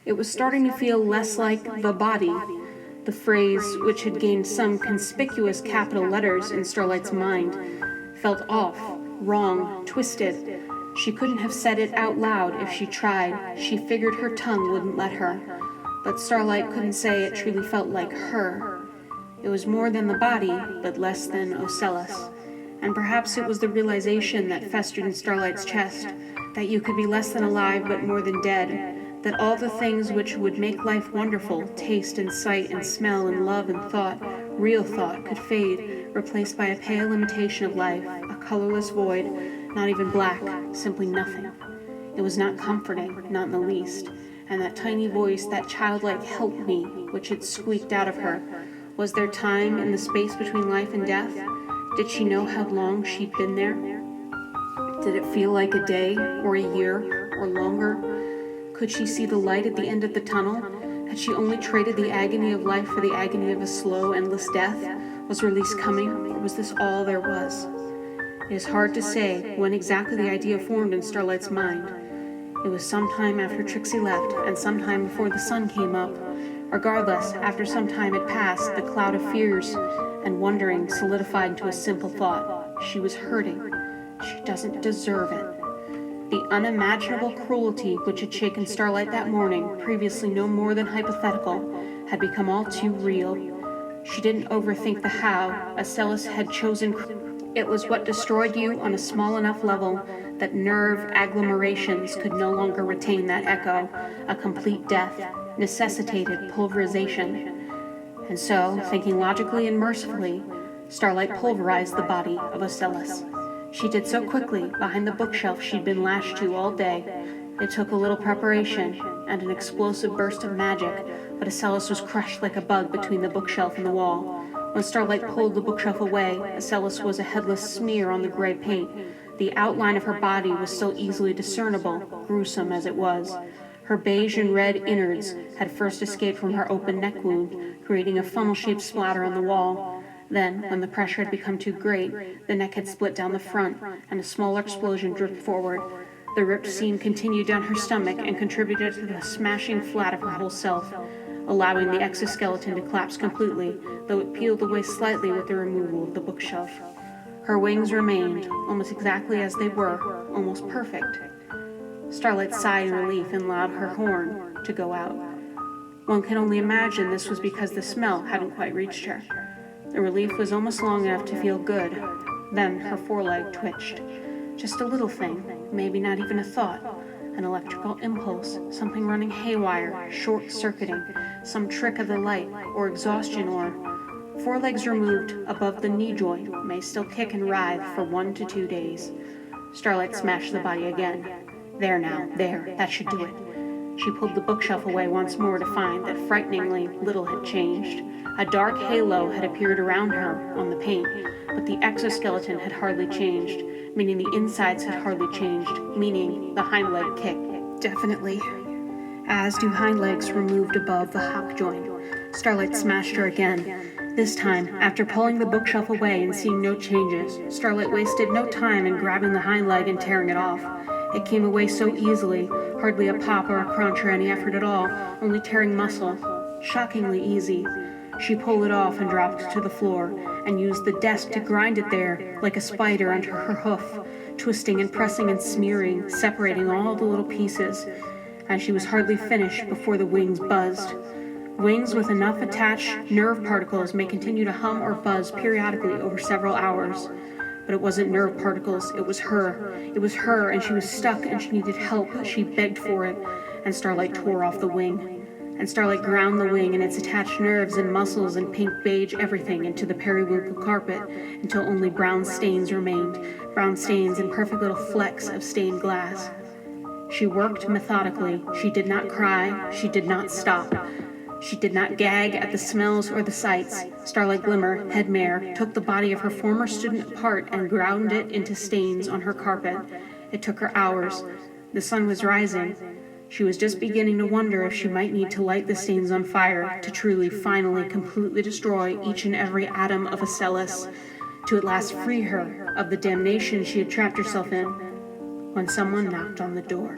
It was starting to feel less like the body. The phrase, which had gained some conspicuous capital letters in Starlight's mind, felt off, wrong, twisted. She couldn't have said it out loud if she tried. She figured her tongue wouldn't let her. But Starlight couldn't say it truly felt like her. It was more than the body, but less than Ocellus. And perhaps it was the realization that festered in Starlight's chest, that you could be less than alive but more than dead, that all the things which would make life wonderful, taste and sight and smell and love and thought, real thought, could fade, replaced by a pale imitation of life, a colorless void, not even black, simply nothing. It was not comforting, not in the least, and that tiny voice, that childlike help me, which had squeaked out of her, was there time in the space between life and death? Did she know how long she'd been there? Did it feel like a day, or a year, or longer? Could she see the light at the end of the tunnel? Had she only traded the agony of life for the agony of a slow, endless death? Was release coming, or was this all there was? It is hard to say when exactly the idea formed in Starlight's mind. It was sometime after Trixie left, and sometime before the sun came up. Regardless, after some time had passed, the cloud of fears and wondering solidified into a simple thought. She was hurting. She doesn't deserve it. The unimaginable cruelty which had shaken Starlight that morning, previously no more than hypothetical, had become all too real. She didn't overthink the how. Ocellus had chosen. It was what destroyed you on a small enough level that nerve agglomerations could no longer retain that echo. A complete death necessitated pulverization. And so, thinking logically and mercifully, Starlight pulverized the body of Ocellus. She did so quickly behind the bookshelf she'd been lashed to all day. It took a little preparation and an explosive burst of magic, but Ocellus was crushed like a bug between the bookshelf and the wall. When Starlight pulled the bookshelf away, Ocellus was a headless smear on the gray paint. The outline of her body was still easily discernible, gruesome as it was. Her beige and red innards had first escaped from her open neck wound, creating a funnel-shaped splatter on the wall. Then, when the pressure had become too great, the neck had split down the front, and a smaller explosion dripped forward. The ripped seam continued down her stomach and contributed to the smashing flat of her whole self, allowing the exoskeleton to collapse completely, though it peeled away slightly with the removal of the bookshelf. Her wings remained, almost exactly as they were, almost perfect. Starlight sighed in relief and allowed her horn to go out. One can only imagine this was because the smell hadn't quite reached her. The relief was almost long enough to feel good. Then her foreleg twitched. Just a little thing, maybe not even a thought. An electrical impulse, something running haywire, short-circuiting, some trick of the light, or exhaustion, or... Forelegs removed above the knee joint may still kick and writhe for 1 to 2 days. Starlight smashed the body again. There now, there, that should do it. She pulled the bookshelf away once more to find that frighteningly little had changed. A dark halo had appeared around her on the paint, but the exoskeleton had hardly changed, meaning the insides had hardly changed, meaning the hind leg kicked. Definitely. As do hind legs removed above the hock joint. Starlight smashed her again. This time, after pulling the bookshelf away and seeing no changes, Starlight wasted no time in grabbing the hind leg and tearing it off. It came away so easily, hardly a pop or a crunch or any effort at all, only tearing muscle. Shockingly easy. She pulled it off and dropped it to the floor, and used the desk to grind it there like a spider under her hoof, twisting and pressing and smearing, separating all the little pieces. And she was hardly finished before the wings buzzed. Wings with enough attached nerve particles may continue to hum or buzz periodically over several hours. But it wasn't nerve particles, it was her. It was her, and she was stuck, and she needed help. She begged for it, and Starlight tore off the wing. And Starlight ground the wing and its attached nerves and muscles and pink beige everything into the periwinkle carpet until only brown stains remained, brown stains and perfect little flecks of stained glass. She worked methodically. She did not cry. She did not stop. She did not gag at the smells or the sights. Starlight Glimmer, head mare, took the body of her former student apart and ground it into stains on her carpet. It took her hours. The sun was rising. She was just beginning to wonder if she might need to light the stains on fire to truly, finally, completely destroy each and every atom of Ocellus, to at last free her of the damnation she had trapped herself in, when someone knocked on the door.